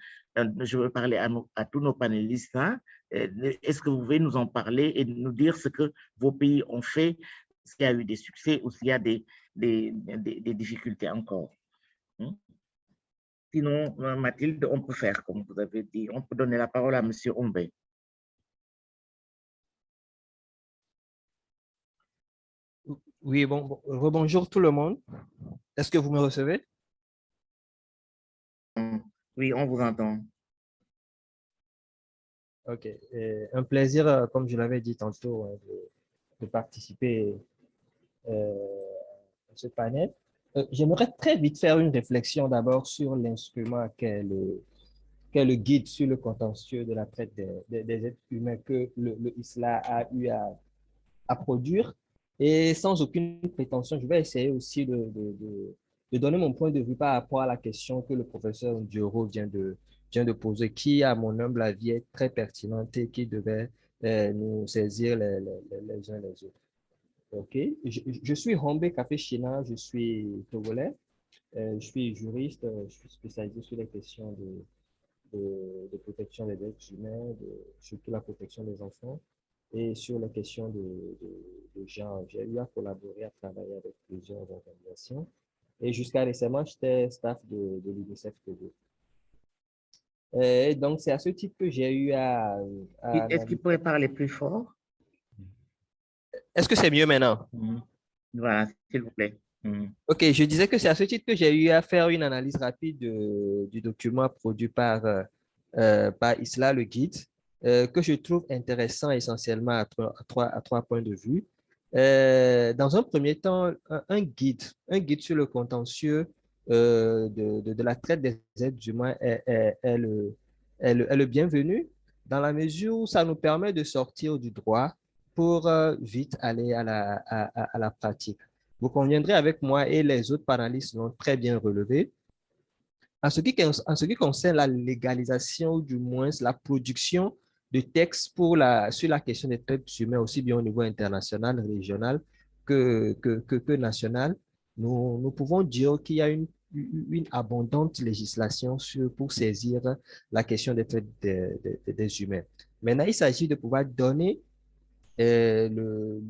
Je veux parler à tous nos panélistes. Hein? Est-ce que vous pouvez nous en parler et nous dire ce que vos pays ont fait s'il y a eu des succès ou s'il y a des difficultés encore. Sinon, Mathilde, on peut faire comme vous avez dit. On peut donner la parole à M. Ombé. Oui, rebonjour tout le monde. Est-ce que vous me recevez? Oui, on vous entend. OK. Un plaisir, comme je l'avais dit tantôt, de participer à ce panel. J'aimerais très vite faire une réflexion d'abord sur l'instrument qu'est le guide sur le contentieux de la traite des êtres humains que le ISLA a eu à produire. Et sans aucune prétention, je vais essayer aussi de donner mon point de vue par rapport à la question que le professeur Dioro vient de poser, qui, à mon humble avis, est très pertinente et qui devait nous saisir les uns les autres. OK. Je suis Hombé Kafé-China, je suis togolais, je suis juriste, je suis spécialisé sur les questions de protection des êtres humains, surtout la protection des enfants, et sur les questions de genre. J'ai eu à collaborer, à travailler avec plusieurs organisations. Et jusqu'à récemment, j'étais staff de l'UNICEF Togo. Et donc, c'est à ce titre que j'ai eu à Est-ce qu'il pourrait parler plus fort? Est-ce que c'est mieux maintenant? Voilà, s'il vous plaît. OK, je disais que c'est à ce titre que j'ai eu à faire une analyse rapide du document produit par ISLA, le guide, que je trouve intéressant essentiellement à trois points de vue. Dans un premier temps, un guide sur le contentieux de la traite des êtres humains est le bienvenu dans la mesure où ça nous permet de sortir du droit pour vite aller à la pratique. Vous conviendrez avec moi et les autres panélistes l'ont très bien relevé. En ce qui concerne la légalisation, ou du moins la production de textes sur la question des traites humains, aussi bien au niveau international, régional que national, nous pouvons dire qu'il y a une abondante législation pour saisir la question des traites des humains. Maintenant, il s'agit de pouvoir donner le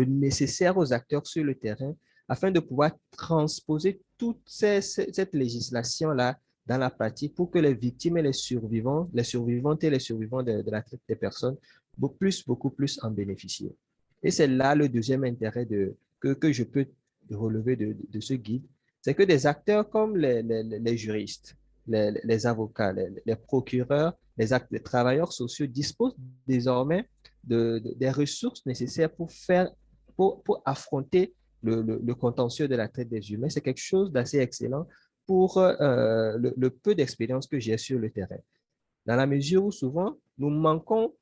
nécessaire aux acteurs sur le terrain afin de pouvoir transposer toute cette législation-là dans la pratique pour que les victimes et les survivantes et les survivants de la traite des personnes beaucoup plus en bénéficient. Et c'est là le deuxième intérêt que je peux relever de ce guide, c'est que des acteurs comme les juristes, les avocats, les procureurs, les travailleurs sociaux disposent désormais des ressources nécessaires pour affronter le contentieux de la traite des humains. C'est quelque chose d'assez excellent pour le peu d'expérience que j'ai sur le terrain. Dans la mesure où souvent, nous manquons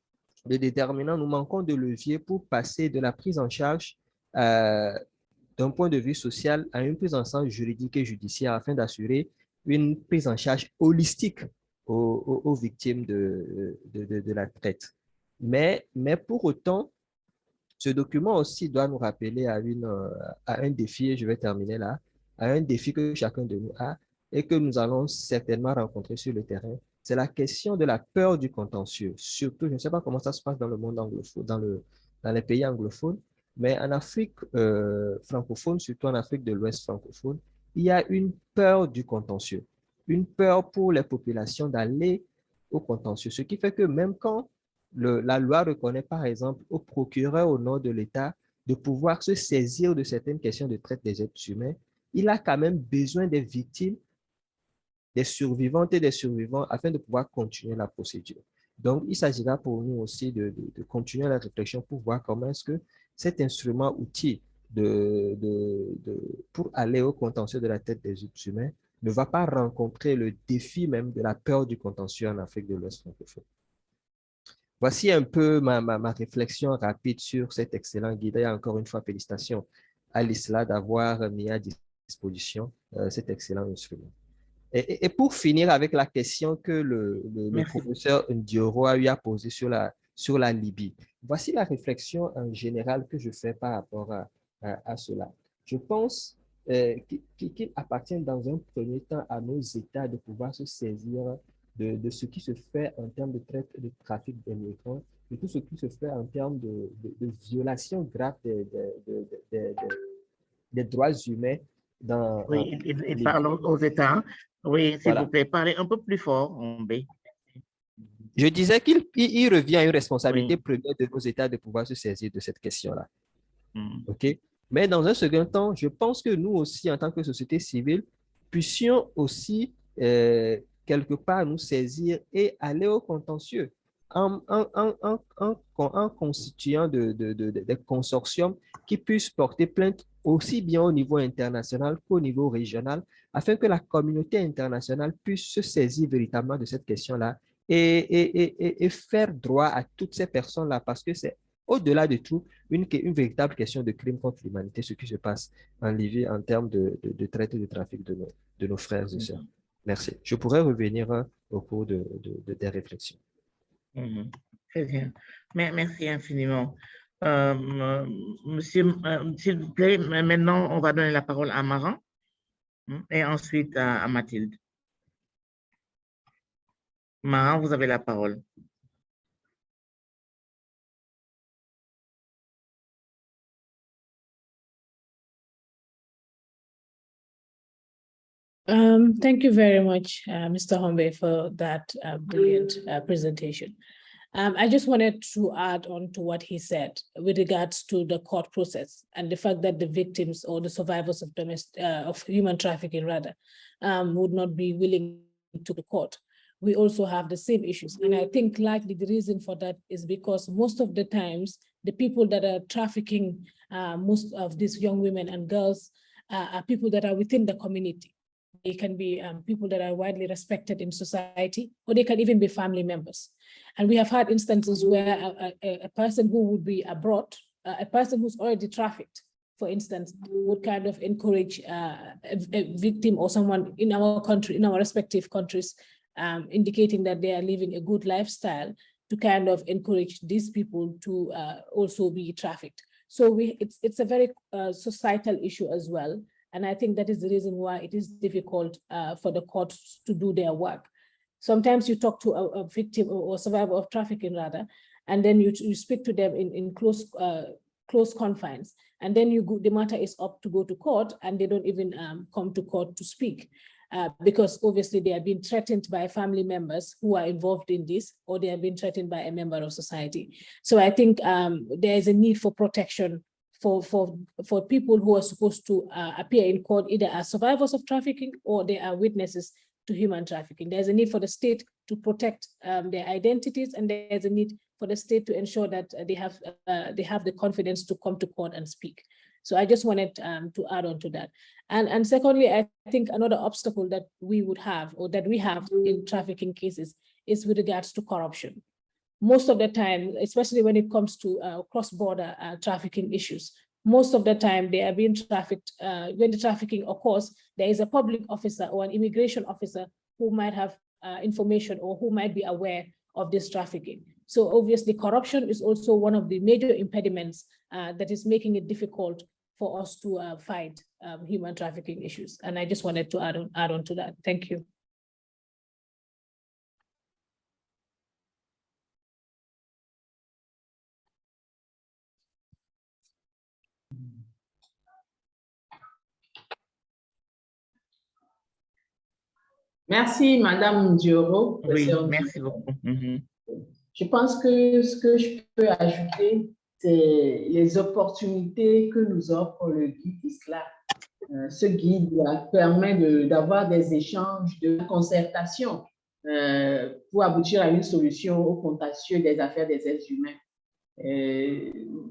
de déterminants, nous manquons de leviers pour passer de la prise en charge d'un point de vue social à une prise en charge juridique et judiciaire afin d'assurer une prise en charge holistique aux victimes de la traite. Mais pour autant, ce document aussi doit nous rappeler à un défi, et je vais terminer là, à un défi que chacun de nous a et que nous allons certainement rencontrer sur le terrain. C'est la question de la peur du contentieux. Surtout, je ne sais pas comment ça se passe dans le monde anglophone, dans les pays anglophones, mais en Afrique francophone, surtout en Afrique de l'Ouest francophone, il y a une peur du contentieux, une peur pour les populations d'aller au contentieux. Ce qui fait que même quand la loi reconnaît par exemple au procureur au nom de l'État de pouvoir se saisir de certaines questions de traite des êtres humains, il a quand même besoin des victimes, des survivantes et des survivants afin de pouvoir continuer la procédure. Donc, il s'agira pour nous aussi de continuer la réflexion pour voir comment est-ce que cet instrument outil pour aller au contentieux de la traite des êtres humains ne va pas rencontrer le défi même de la peur du contentieux en Afrique de l'Ouest francophone. Voici un peu ma réflexion rapide sur cet excellent guide. Et encore une fois, félicitations à l'ISLA d'avoir mis à disposition cet excellent instrument. Et pour finir avec la question que le professeur Ndioro a eu à poser sur la Libye, voici la réflexion en général que je fais par rapport à cela. Je pense qu'il appartient dans un premier temps à nos États de pouvoir se saisir de ce qui se fait en termes de traite de trafic des migrants, de tout ce qui se fait en termes de violation grave des droits humains dans oui, il parle aux États. Oui, s'il vous plaît, parlez un peu plus fort, Ombé. Je disais qu'il revient à une responsabilité première de nos États de pouvoir se saisir de cette question-là. OK? Mais dans un second temps, je pense que nous aussi, en tant que société civile, puissions aussi quelque part nous saisir et aller au contentieux en constituant des consortiums qui puissent porter plainte aussi bien au niveau international qu'au niveau régional, afin que la communauté internationale puisse se saisir véritablement de cette question-là et faire droit à toutes ces personnes-là, parce que c'est au-delà de tout une véritable question de crime contre l'humanité, ce qui se passe en Libye en termes de traite et de trafic de nos frères et sœurs. Merci. Je pourrais revenir au cours des réflexions. Très bien. Merci infiniment. Monsieur, s'il vous plaît, maintenant, on va donner la parole à Maran et ensuite à Mathilde. Maran, vous avez la parole. Thank you very much, Mr. Hombe, for that brilliant presentation. I just wanted to add on to what he said with regards to the court process and the fact that the victims or the survivors of human trafficking would not be willing to the court. We also have the same issues. And I think likely the reason for that is because most of the times, the people that are trafficking most of these young women and girls are people that are within the community. They can be people that are widely respected in society, or they can even be family members. And we have had instances where a person who would be abroad, a person who's already trafficked, for instance, would kind of encourage a victim or someone in our country, in our respective countries, indicating that they are living a good lifestyle, to kind of encourage these people to also be trafficked. So it's a very societal issue as well. And I think that is the reason why it is difficult for the courts to do their work. Sometimes you talk to a victim or survivor of trafficking and then you speak to them in close confines. And then the matter is up to go to court, and they don't even come to court to speak because obviously they are being threatened by family members who are involved in this, or they are being threatened by a member of society. So I think there is a need for protection for people who are supposed to appear in court, either as survivors of trafficking or they are witnesses to human trafficking. There's a need for the state to protect their identities, and there's a need for the state to ensure that they have the confidence to come to court and speak. So I just wanted to add on to that. And secondly, I think another obstacle that we would have, or that we have in trafficking cases, is with regards to corruption. Most of the time, especially when it comes to cross-border trafficking issues, most of the time they are being trafficked. When the trafficking occurs, there is a public officer or an immigration officer who might have information or who might be aware of this trafficking. So obviously corruption is also one of the major impediments that is making it difficult for us to fight human trafficking issues. And I just wanted to add on to that. Thank you. Merci, Madame Dioro. Oui, merci beaucoup. Je pense que ce que je peux ajouter, c'est les opportunités que nous offre le guide ISLA. Ce guide permet d'avoir des échanges, de concertation pour aboutir à une solution au contentieux des affaires des êtres humains.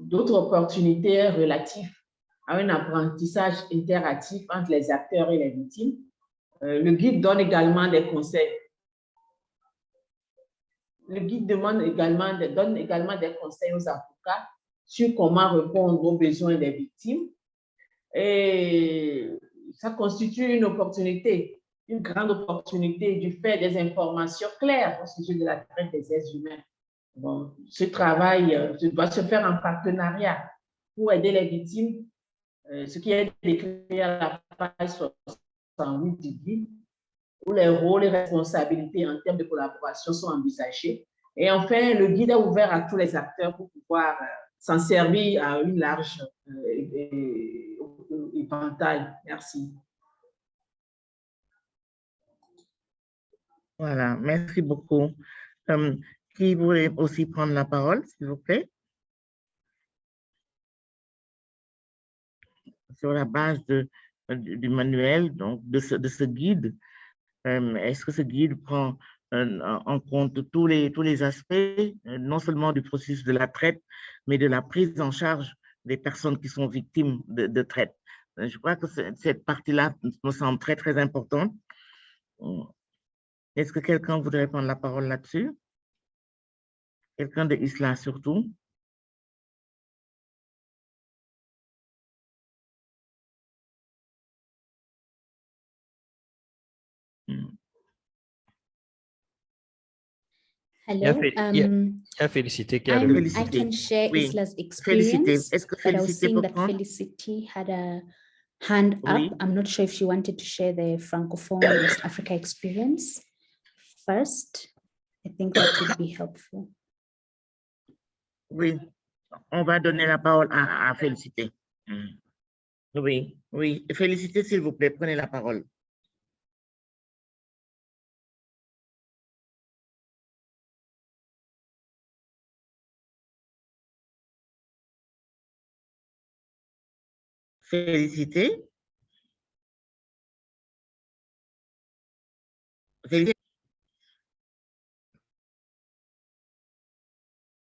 D'autres opportunités relatives à un apprentissage interactif entre les acteurs et les victimes. Le guide donne également des conseils. Le guide donne également des conseils aux avocats sur comment répondre aux besoins des victimes. Et ça constitue une opportunité, une grande opportunité du fait des informations claires au sujet de la traite des êtres humains. Bon, ce travail doit se faire en partenariat pour aider les victimes, ce qui est décrit à la page 68 du guide. où les rôles et responsabilités en termes de collaboration sont envisagés. Et enfin, le guide est ouvert à tous les acteurs pour pouvoir s'en servir à une large éventail. Merci. Voilà, merci beaucoup. Qui voulait aussi prendre la parole, s'il vous plaît? Sur la base du manuel, donc de ce guide, est-ce que ce guide prend en compte tous les aspects, non seulement du processus de la traite, mais de la prise en charge des personnes qui sont victimes de traite? Je crois que cette partie-là me semble très, très importante. Est-ce que quelqu'un voudrait prendre la parole là-dessus? Quelqu'un de ISLA surtout? Hello. Félicité qui I can share Isla's experience, but I was seeing that Felicity had a hand up. I'm not sure if she wanted to share the Francophone West Africa experience first. I think that would be helpful. Oui, on va donner la parole à Félicité. Oui, oui. Félicité, s'il vous plaît, prenez la parole. Félicité. Félicité.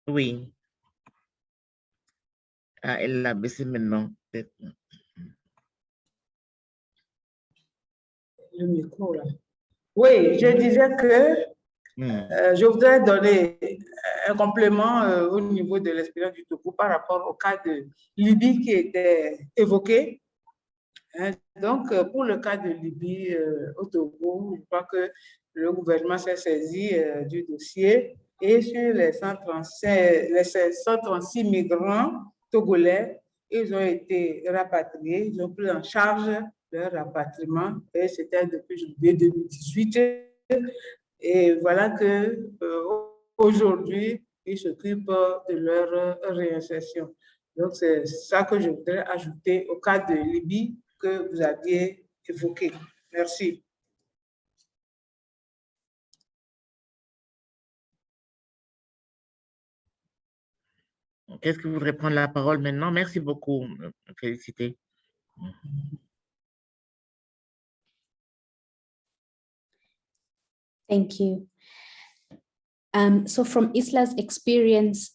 Oui. Ah, elle l'a baissé maintenant. Le micro, là. Oui, je disais que je voudrais donner un complément au niveau de l'expérience du Togo par rapport au cas de Libye qui était évoqué. Donc, pour le cas de Libye au Togo, je crois que le gouvernement s'est saisi du dossier et sur les 136 migrants togolais, ils ont été rapatriés, ils ont pris en charge leur rapatriement et c'était depuis juillet 2018. Et voilà que aujourd'hui, ils s'occupent de leur réinsertion. Donc, c'est ça que je voudrais ajouter au cas de Libye que vous aviez évoqué. Merci. Qu'est-ce que vous voudrez prendre la parole maintenant? Merci beaucoup, Félicité. Thank you. So from Isla's experience,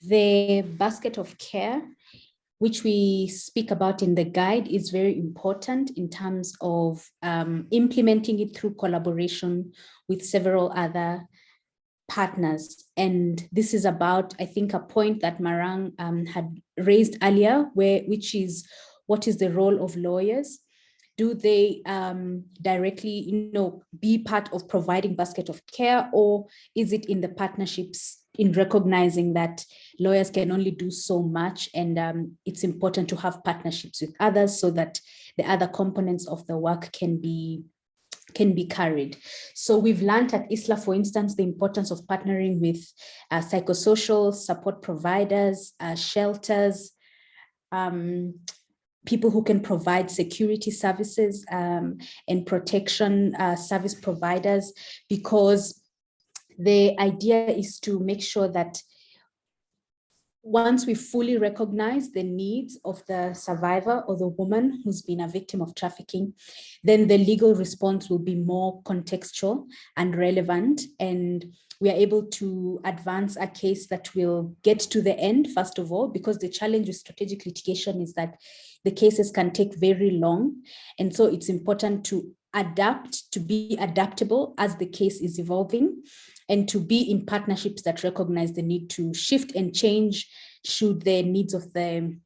the basket of care, which we speak about in the guide, is very important in terms of implementing it through collaboration with several other partners. And this is about, I think, a point that Marang had raised earlier, which is what is the role of lawyers? Do they directly, be part of providing basket of care, or is it in the partnerships in recognizing that lawyers can only do so much, and it's important to have partnerships with others so that the other components of the work can be carried. So we've learned at ISLA, for instance, the importance of partnering with psychosocial support providers, shelters, people who can provide security services and protection service providers, because the idea is to make sure that once we fully recognize the needs of the survivor or the woman who's been a victim of trafficking, then the legal response will be more contextual and relevant. And we are able to advance a case that will get to the end, first of all, because the challenge with strategic litigation is that the cases can take very long. And so it's important to adapt, to be adaptable as the case is evolving, and to be in partnerships that recognize the need to shift and change should the needs of the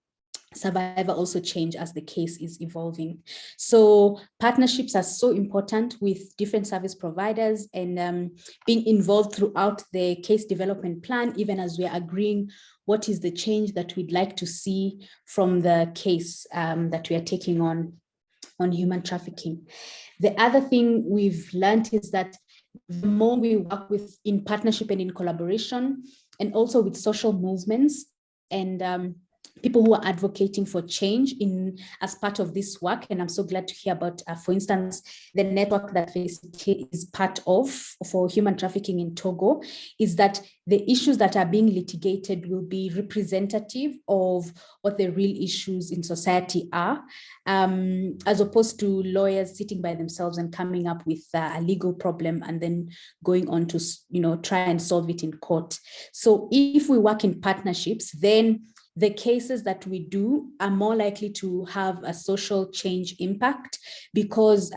survivor also change as the case is evolving. So partnerships are so important with different service providers, and being involved throughout the case development plan, even as we are agreeing what is the change that we'd like to see from the case that we are taking on. on human trafficking. The other thing we've learned is that the more we work with in partnership and in collaboration, and also with social movements and people who are advocating for change as part of this work. And I'm so glad to hear about, for instance, the network that Felicity is part of for human trafficking in Togo, is that the issues that are being litigated will be representative of what the real issues in society are, as opposed to lawyers sitting by themselves and coming up with a legal problem and then going on to, try and solve it in court. So if we work in partnerships, then the cases that we do are more likely to have a social change impact, because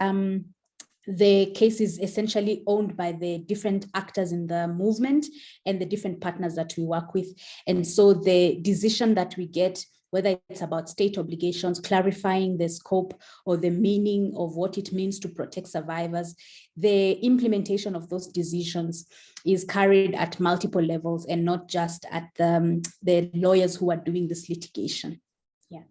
the case is essentially owned by the different actors in the movement and the different partners that we work with. And so the decision that we get, whether it's about state obligations, clarifying the scope or the meaning of what it means to protect survivors, the implementation of those decisions is carried at multiple levels and not just at the lawyers who are doing this litigation. Yeah.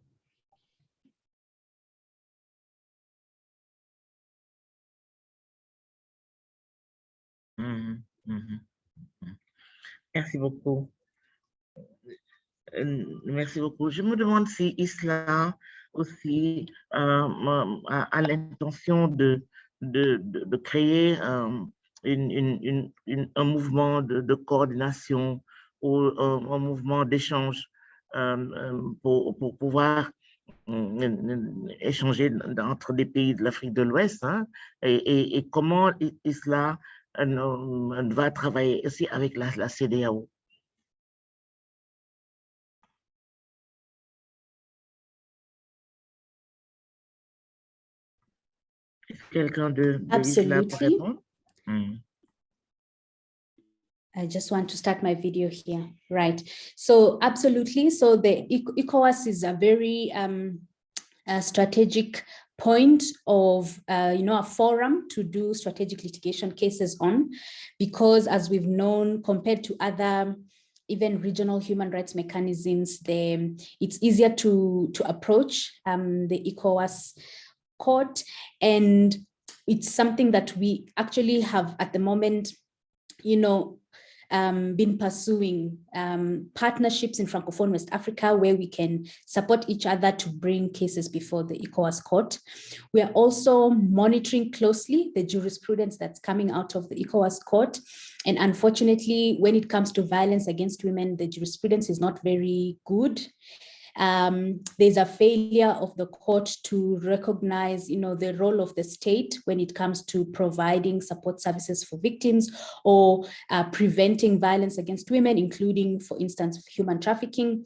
Merci beaucoup. Merci beaucoup. Je me demande si Isla aussi a l'intention de créer un mouvement de coordination ou un mouvement d'échange pour pouvoir échanger entre des pays de l'Afrique de l'Ouest, hein, et comment Isla va travailler aussi avec la CEDEAO. Quelqu'un de Isla pour répondre? I just want to start my video here. Right. So absolutely. So the ECOWAS is a very strategic point of, a forum to do strategic litigation cases on, because as we've known, compared to other even regional human rights mechanisms, it's easier to approach the ECOWAS court. And it's something that we actually have at the moment, been pursuing partnerships in Francophone West Africa where we can support each other to bring cases before the ECOWAS court. We are also monitoring closely the jurisprudence that's coming out of the ECOWAS court. And unfortunately, when it comes to violence against women, the jurisprudence is not very good. There's a failure of the court to recognize, the role of the state when it comes to providing support services for victims or preventing violence against women, including, for instance, human trafficking.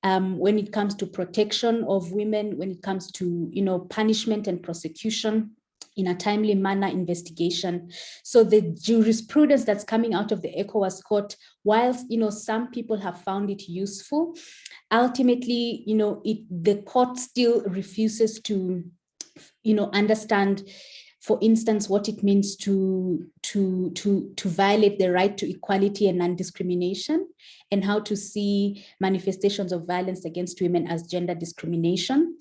When it comes to protection of women, when it comes to, punishment and prosecution in a timely manner, investigation. So the jurisprudence that's coming out of the ECOWAS court, whilst, some people have found it useful, ultimately, the court still refuses to, understand, for instance, what it means to violate the right to equality and non-discrimination, and how to see manifestations of violence against women as gender discrimination.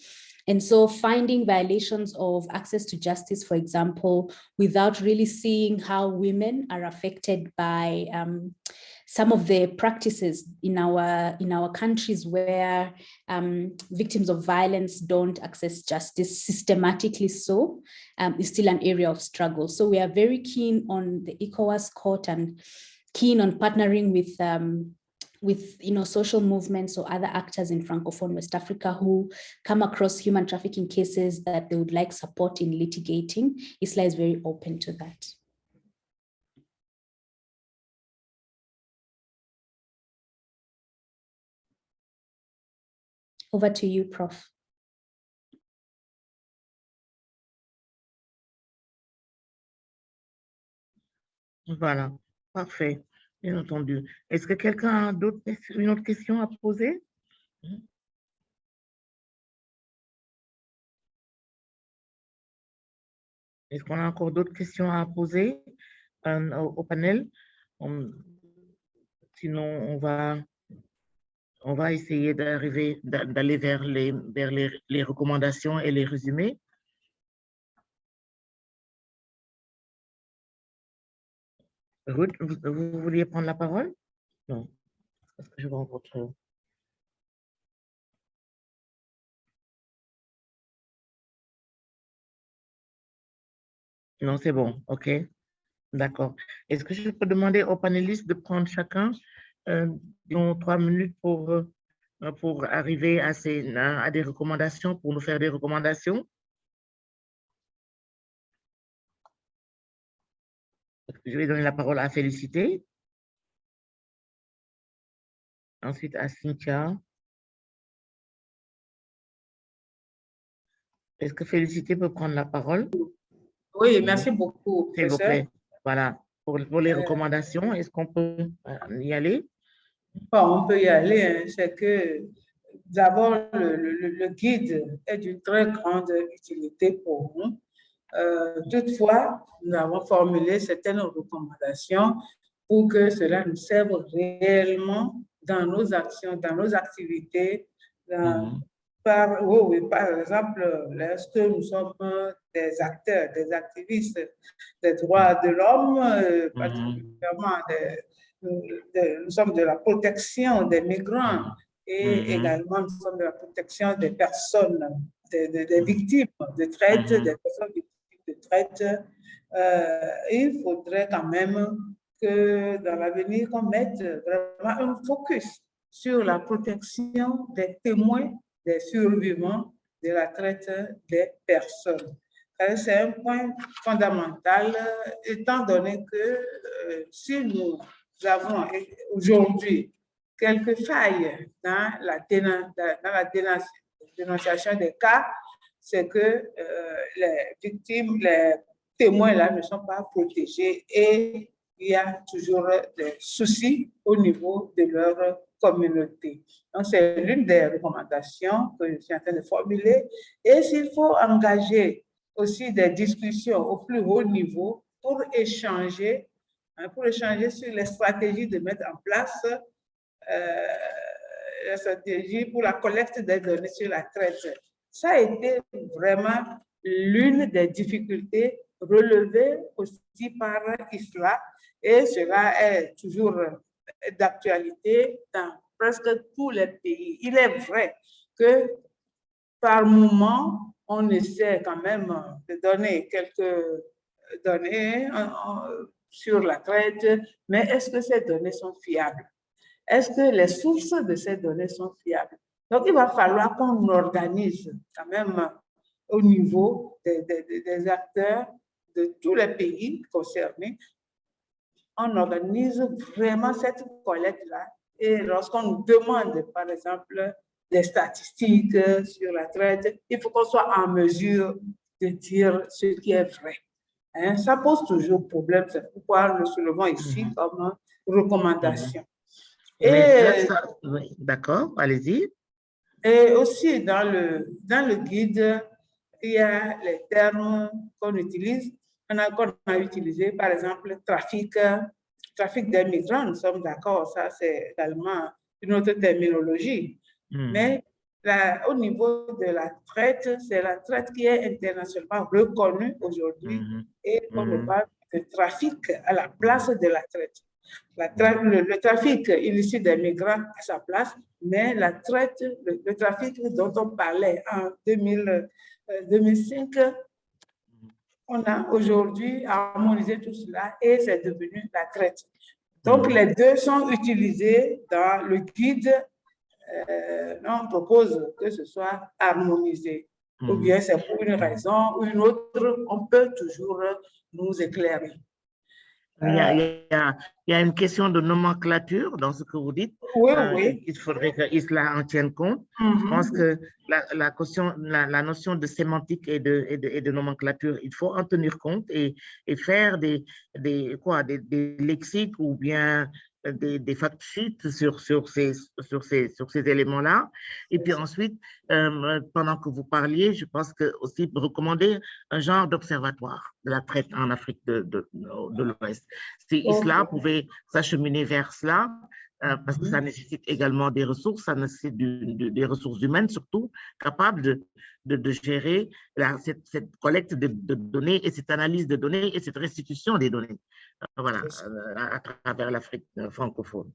And so finding violations of access to justice, for example, without really seeing how women are affected by some of the practices in our countries where victims of violence don't access justice systematically, so is still an area of struggle. So we are very keen on the ECOWAS court and keen on partnering with social movements or other actors in Francophone West Africa who come across human trafficking cases that they would like support in litigating. ISLA is very open to that. Over to you, Prof. Voilà, parfait. Bien entendu. Est-ce que quelqu'un a une autre question à poser? Est-ce qu'on a encore d'autres questions à poser au panel? Sinon, on va essayer d'aller vers les recommandations et les résumés. Ruth, vous vouliez prendre la parole? Non. Est-ce que je vois votre... Non, c'est bon. OK. D'accord. Est-ce que je peux demander aux panélistes de prendre chacun 3 minutes pour arriver à des recommandations, pour nous faire des recommandations? Je vais donner la parole à Félicité. Ensuite à Cynthia. Est-ce que Félicité peut prendre la parole? Oui, merci beaucoup, s'il vous professeur. plaît. Voilà. Pour les recommandations, est-ce qu'on peut y aller? Bon, on peut y aller. Hein. C'est que d'abord, le guide est d'une très grande utilité pour nous. Toutefois, nous avons formulé certaines recommandations pour que cela nous serve réellement dans nos actions, dans nos activités. Par exemple, lorsque nous sommes des acteurs, des activistes des droits de l'homme, particulièrement nous sommes de la protection des migrants et également nous sommes de la protection des personnes, des victimes de traite, des personnes victimes de traite. Il faudrait quand même que dans l'avenir, qu'on mette vraiment un focus sur la protection des témoins, des survivants de la traite des personnes. C'est un point fondamental, étant donné que si nous avons aujourd'hui quelques failles dans la dénonciation des cas, c'est que les victimes, les témoins là ne sont pas protégés et il y a toujours des soucis au niveau de leur communauté. Donc, c'est l'une des recommandations que je suis en train de formuler. Et s'il faut engager aussi des discussions au plus haut niveau pour échanger sur les stratégies de mettre en place la stratégie pour la collecte des données sur la traite. Ça a été vraiment l'une des difficultés relevées aussi par ISLA et cela est toujours d'actualité dans presque tous les pays. Il est vrai que par moment, on essaie quand même de donner quelques données sur la traite, mais est-ce que ces données sont fiables? Est-ce que les sources de ces données sont fiables? Donc, il va falloir qu'on organise quand même au niveau des acteurs de tous les pays concernés, on organise vraiment cette collecte-là. Et lorsqu'on nous demande, par exemple, des statistiques sur la traite, il faut qu'on soit en mesure de dire ce qui est vrai. Hein? Ça pose toujours problème, c'est pourquoi nous soulevons ici comme recommandation. D'accord, allez-y. Et aussi, dans le guide, il y a les termes qu'on utilise. On a utilisé, par exemple, trafic des migrants, nous sommes d'accord, ça c'est également une autre terminologie. Mais là, au niveau de la traite, c'est la traite qui est internationalement reconnue aujourd'hui et on ne parle de trafic à la place de la traite. Le trafic illicite des migrants à sa place, mais la traite, le trafic dont on parlait en 2005, on a aujourd'hui harmonisé tout cela et c'est devenu la traite. Donc, les deux sont utilisés dans le guide. On propose que ce soit harmonisé. Ou bien c'est pour une raison ou une autre, on peut toujours nous éclairer. Il y a une question de nomenclature dans ce que vous dites. Oui, oui. Il faudrait que ISLA en tienne compte. Je pense que la notion de sémantique et de nomenclature, il faut en tenir compte et faire des lexiques ou bien des fact sheets sur ces éléments-là. Et puis ensuite, pendant que vous parliez, je pense que aussi recommander un genre d'observatoire de la traite en Afrique de l'Ouest. Si ISLA pouvait s'acheminer vers cela, parce que ça nécessite également des ressources, ça nécessite des ressources humaines surtout, capables de gérer cette collecte de données et cette analyse de données et cette restitution des données, voilà, à travers l'Afrique francophone.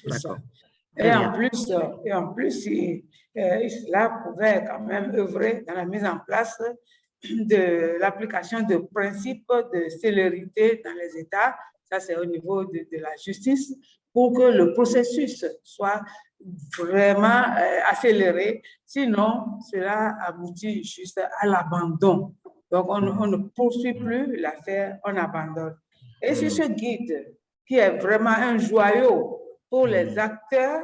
D'accord. Et en plus, cela pouvait quand même œuvrer dans la mise en place de l'application de principes de célérité dans les États, ça c'est au niveau de la justice, pour que le processus soit vraiment accéléré, sinon cela aboutit juste à l'abandon. Donc on ne poursuit plus l'affaire, on abandonne. Et c'est ce guide qui est vraiment un joyau pour les acteurs,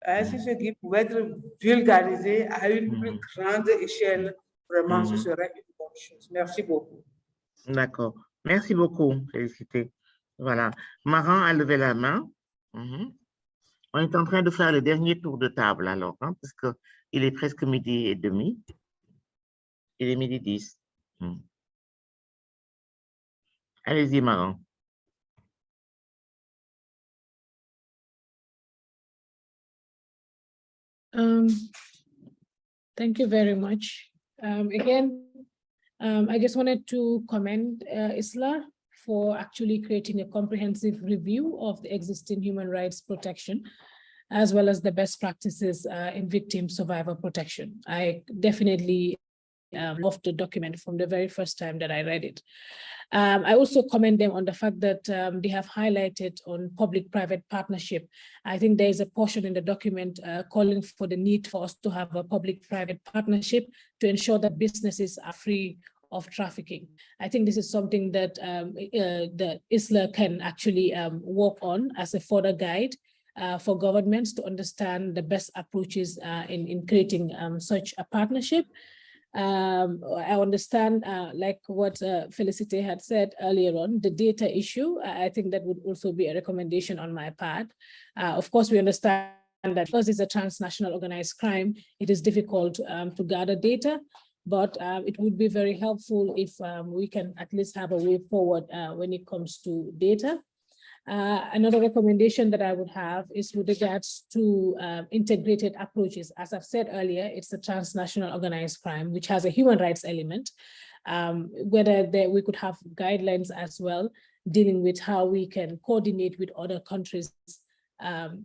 c'est ce qui pouvait être vulgarisé à une plus grande échelle. Vraiment, ce serait une bonne chose. Merci beaucoup. D'accord. Merci beaucoup, Félicité. Voilà. Maran a levé la main. On est en train de faire le dernier tour de table alors, hein, parce qu'il est presque 12h30. Il est 12h10. Allez-y, Maran. Thank you very much. Again, I just wanted to commend ISLA for actually creating a comprehensive review of the existing human rights protection, as well as the best practices in victim survivor protection. I definitely loved the document from the very first time that I read it. I also commend them on the fact that they have highlighted on public-private partnership. I think there is a portion in the document calling for the need for us to have a public-private partnership to ensure that businesses are free of trafficking. I think this is something that the ISLA can actually work on as a further guide for governments to understand the best approaches in creating such a partnership. I understand, like what Felicite had said earlier on, the data issue. I think that would also be a recommendation on my part. Of course, we understand that because it's a transnational organized crime, it is difficult to gather data, but it would be very helpful if we can at least have a way forward when it comes to data. Another recommendation that I would have is with regards to integrated approaches. As I've said earlier, it's a transnational organized crime, which has a human rights element, whether we could have guidelines as well, dealing with how we can coordinate with other countries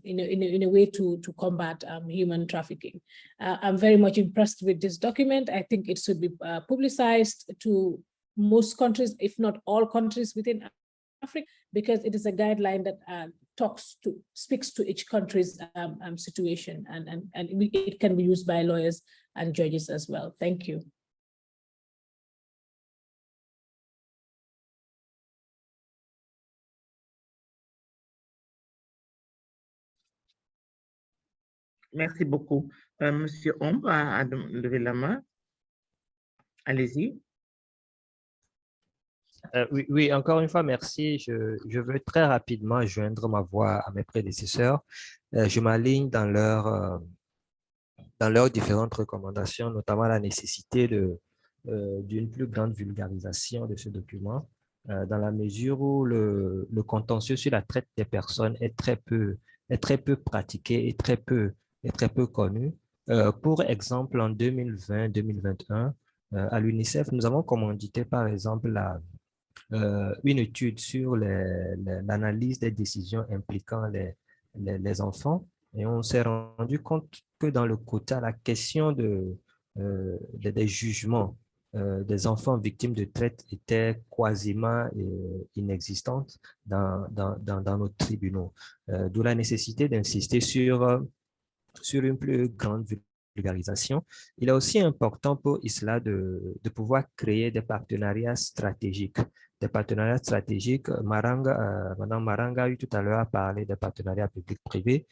in a way to combat human trafficking. I'm very much impressed with this document. I think it should be publicized to most countries, if not all countries within Africa, because it is a guideline that speaks to each country's situation, and it can be used by lawyers and judges as well. Thank you. Merci beaucoup. Monsieur Ombre a levé la main. Allez-y. Oui, encore une fois, merci. Je veux très rapidement joindre ma voix à mes prédécesseurs. Je m'aligne dans leurs différentes recommandations, notamment la nécessité d'une plus grande vulgarisation de ce document, dans la mesure où le contentieux sur la traite des personnes est très peu pratiqué et très peu connu. Pour exemple, en 2020-2021, à l'UNICEF, nous avons commandité par exemple une étude sur l'analyse des décisions impliquant les enfants, et on s'est rendu compte que dans le quota, la question des jugements des enfants victimes de traite était quasiment inexistante dans nos tribunaux. D'où la nécessité d'insister sur une plus grande vulgarisation. Il est aussi important pour ISLA de pouvoir créer des partenariats stratégiques. Madame Maranga a eu tout à l'heure à parler des partenariats publics-privés.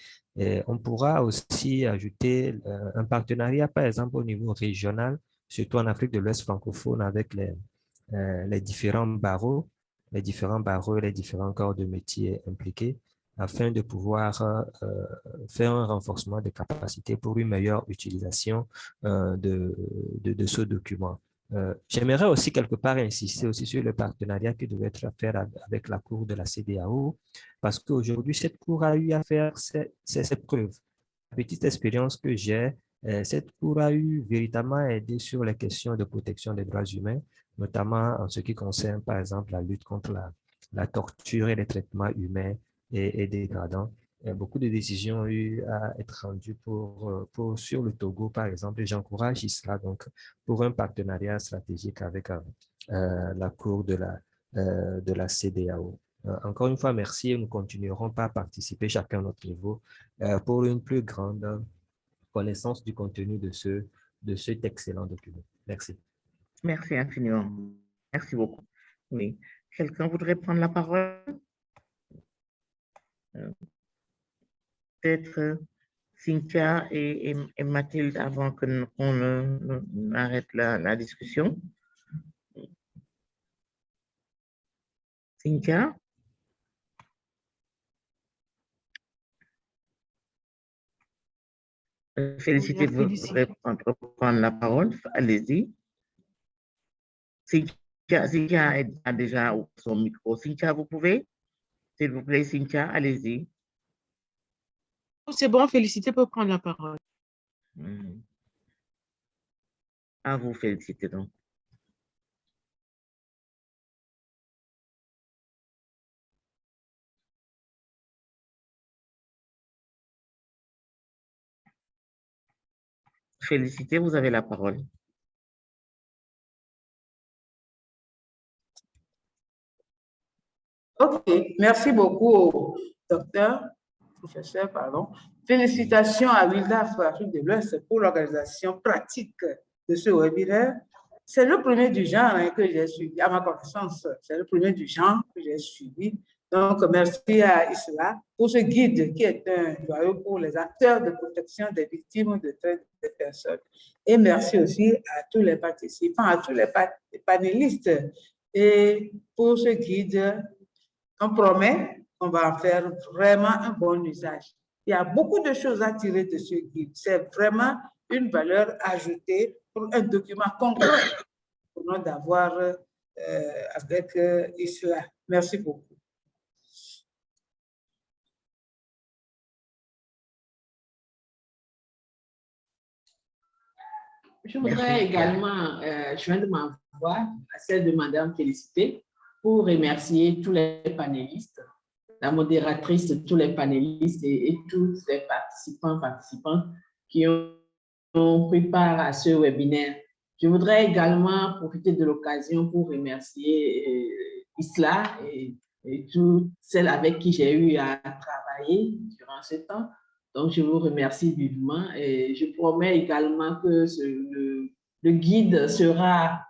On pourra aussi ajouter un partenariat, par exemple, au niveau régional, surtout en Afrique de l'Ouest francophone, avec les différents barreaux, les différents corps de métier impliqués, afin de pouvoir faire un renforcement des capacités pour une meilleure utilisation de ce document. J'aimerais aussi quelque part insister aussi sur le partenariat qui devait être fait avec la Cour de la CEDEAO, parce qu'aujourd'hui, cette Cour a eu à faire ses preuves. La petite expérience que j'ai, cette Cour a eu véritablement à aider sur les questions de protection des droits humains, notamment en ce qui concerne, par exemple, la lutte contre la torture et les traitements humains et dégradants. Beaucoup de décisions ont eu à être rendues sur le Togo, par exemple, et j'encourage cela donc pour un partenariat stratégique avec la Cour de la CEDEAO. Encore une fois, merci et nous continuerons par participer chacun à notre niveau pour une plus grande connaissance du contenu de cet excellent document. Merci. Merci infiniment. Merci beaucoup. Oui. Quelqu'un voudrait prendre la parole? Peut-être Cynthia et Mathilde avant qu'on arrête la discussion. Cynthia? Félicité, vous voudrez prendre la parole. Allez-y. Cynthia a déjà son micro. Cynthia, vous pouvez? S'il vous plaît, Cynthia, allez-y. C'est bon, Félicité peut prendre la parole. À vous, Félicité, donc. Félicité, vous avez la parole. OK, merci beaucoup au professeur, pardon. Félicitations à WILDAF Afrique de l'Ouest pour l'organisation pratique de ce webinaire. C'est le premier du genre que j'ai suivi, à ma connaissance, c'est le premier du genre que j'ai suivi. Donc, merci à Isla pour ce guide qui est un joyau pour les acteurs de protection des victimes de traite des personnes. Et merci aussi à tous les participants, à tous les panélistes. Et pour ce guide, on promet qu'on va en faire vraiment un bon usage. Il y a beaucoup de choses à tirer de ce guide. C'est vraiment une valeur ajoutée pour un document concret pour nous d'avoir avec Isla. Merci beaucoup. Je voudrais également joindre ma voix à celle de Madame Félicité pour remercier tous les panélistes, la modératrice de tous les panélistes et tous les participantes qui ont pris part à ce webinaire. Je voudrais également profiter de l'occasion pour remercier Isla et toutes celles avec qui j'ai eu à travailler durant ce temps. Donc, je vous remercie vivement et je promets également que le guide sera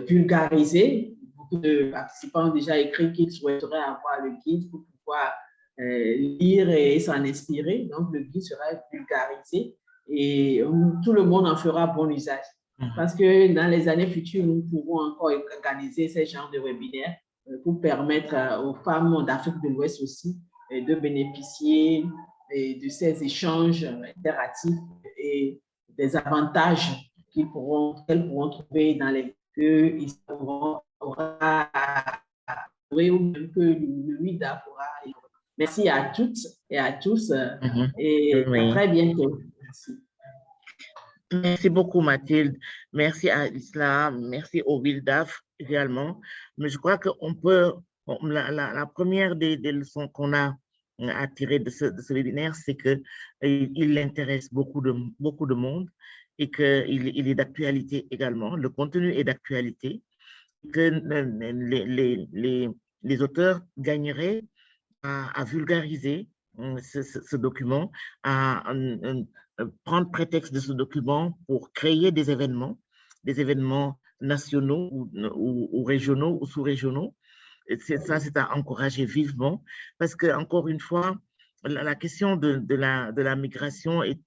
vulgarisé. Beaucoup de participants ont déjà écrit qu'ils souhaiteraient avoir le guide pour pouvoir lire et s'en inspirer. Donc, le guide sera vulgarisé et tout le monde en fera bon usage. Parce que dans les années futures, nous pourrons encore organiser ce genre de webinaires pour permettre aux femmes d'Afrique de l'Ouest aussi de bénéficier de ces échanges interactifs et des avantages qu'elles pourront trouver dans les qu'ils aura ou même que le WIDA pourra. Merci à toutes et à tous et à très bientôt. Merci. Merci beaucoup, Mathilde. Merci à Isla. Merci au WILDAF également. Mais je crois qu'on peut, la première des leçons qu'on a à tirer de ce webinaire, c'est qu'il intéresse beaucoup de monde et qu'il est d'actualité également. Le contenu est d'actualité. Que les auteurs gagneraient à vulgariser ce document, à prendre prétexte de ce document pour créer des événements nationaux ou régionaux ou sous-régionaux. Ça, c'est à encourager vivement parce que, encore une fois, la question de la migration, elle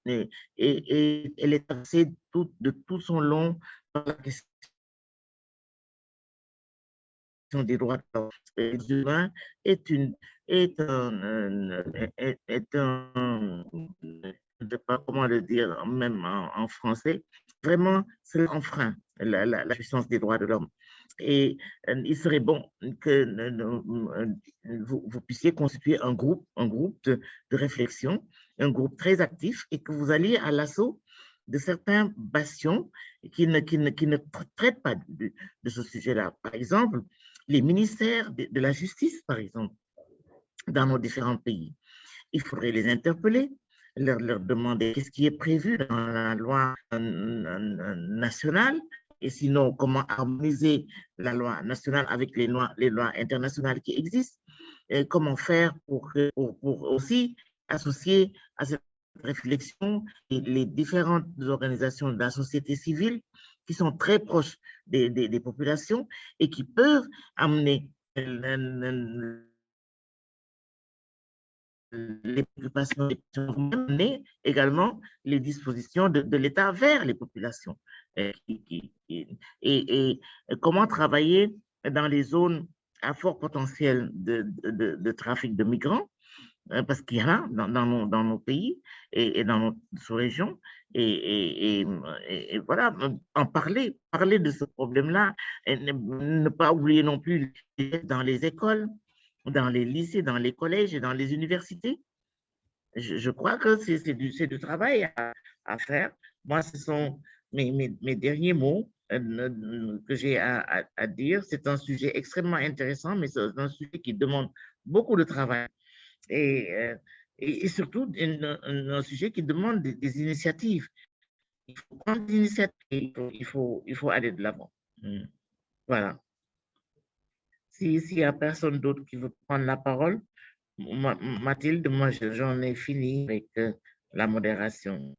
est passée de tout son long par la question des droits humains est je ne sais pas comment le dire, même en français, vraiment, c'est un frein. la puissance des droits de l'homme. Et il serait bon que vous puissiez constituer un groupe de réflexion, un groupe très actif, et que vous alliez à l'assaut de certains bastions qui ne traitent pas de ce sujet-là. Par exemple, les ministères de la justice, par exemple, dans nos différents pays. Il faudrait les interpeller, leur demander qu'est-ce qui est prévu dans la loi nationale, et sinon, comment harmoniser la loi nationale avec les lois internationales qui existent, et comment faire pour aussi associer à cette réflexion les différentes organisations de la société civile qui sont très proches des populations et qui peuvent amener les préoccupations, mais également les dispositions de l'État vers les populations. Et comment travailler dans les zones à fort potentiel de trafic de migrants, parce qu'il y en a dans nos pays et dans nos sous-régions. Et voilà, en parler de ce problème-là, et ne pas oublier non plus dans les écoles, dans les lycées, dans les collèges et dans les universités. Je crois que c'est du travail à faire. Moi, ce sont mes derniers mots que j'ai à dire. C'est un sujet extrêmement intéressant, mais c'est un sujet qui demande beaucoup de travail. Et surtout, un sujet qui demande des initiatives. Il faut prendre des initiatives, il faut aller de l'avant. Voilà. S'il n'y a personne d'autre qui veut prendre la parole, Mathilde, moi, j'en ai fini avec la modération.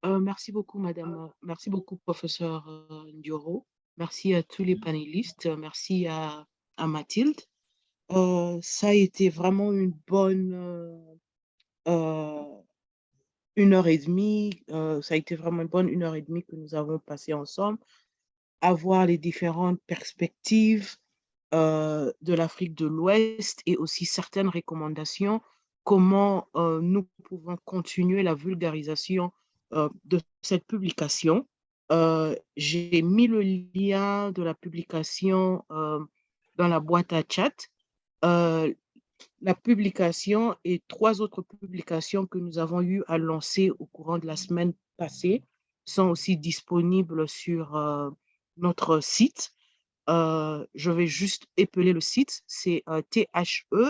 Merci beaucoup, madame. Merci beaucoup, professeur Ndioro. Merci à tous les panélistes. Merci à Mathilde. Ça a été vraiment une bonne 1h30. Ça a été vraiment une bonne 1h30 que nous avons passé ensemble, à voir les différentes perspectives de l'Afrique de l'Ouest et aussi certaines recommandations, comment nous pouvons continuer la vulgarisation de cette publication. J'ai mis le lien de la publication dans la boîte à chat. La publication et 3 autres publications que nous avons eu à lancer au courant de la semaine passée sont aussi disponibles sur notre site. Je vais juste épeler le site, c'est the-isla.org.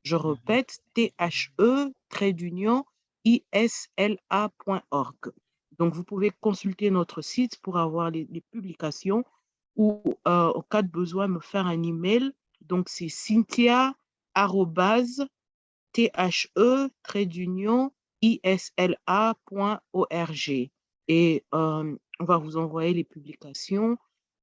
Je répète, the-isla.org. Donc, vous pouvez consulter notre site pour avoir les publications ou, au cas de besoin, me faire un email. Donc, c'est cynthia@the-isla.org. Et on va vous envoyer les publications.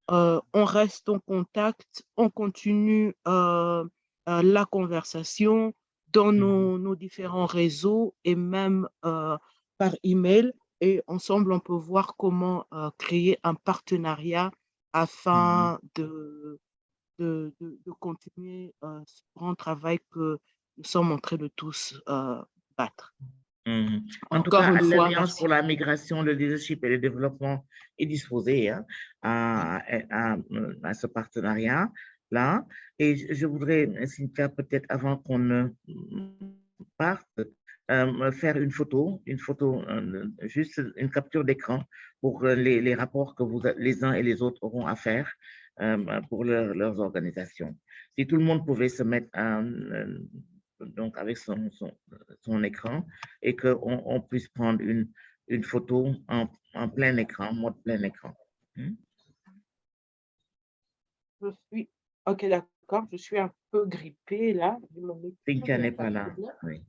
On reste en contact, on continue la conversation dans nos différents réseaux et même par email. Et ensemble, on peut voir comment créer un partenariat afin de continuer ce grand travail que nous sommes en train de tous battre. En tout cas, l'Alliance pour la migration, le leadership et le développement est disposée à ce partenariat-là. Et je voudrais, Cynthia, peut-être avant qu'on ne parte, faire une photo, juste une capture d'écran pour les rapports que les uns et les autres auront à faire pour leurs organisations. Si tout le monde pouvait se mettre donc avec son écran et qu'on puisse prendre une photo en plein écran, mode plein écran. Ok, d'accord, je suis un peu grippée là. Cynthia n'est pas là, oui.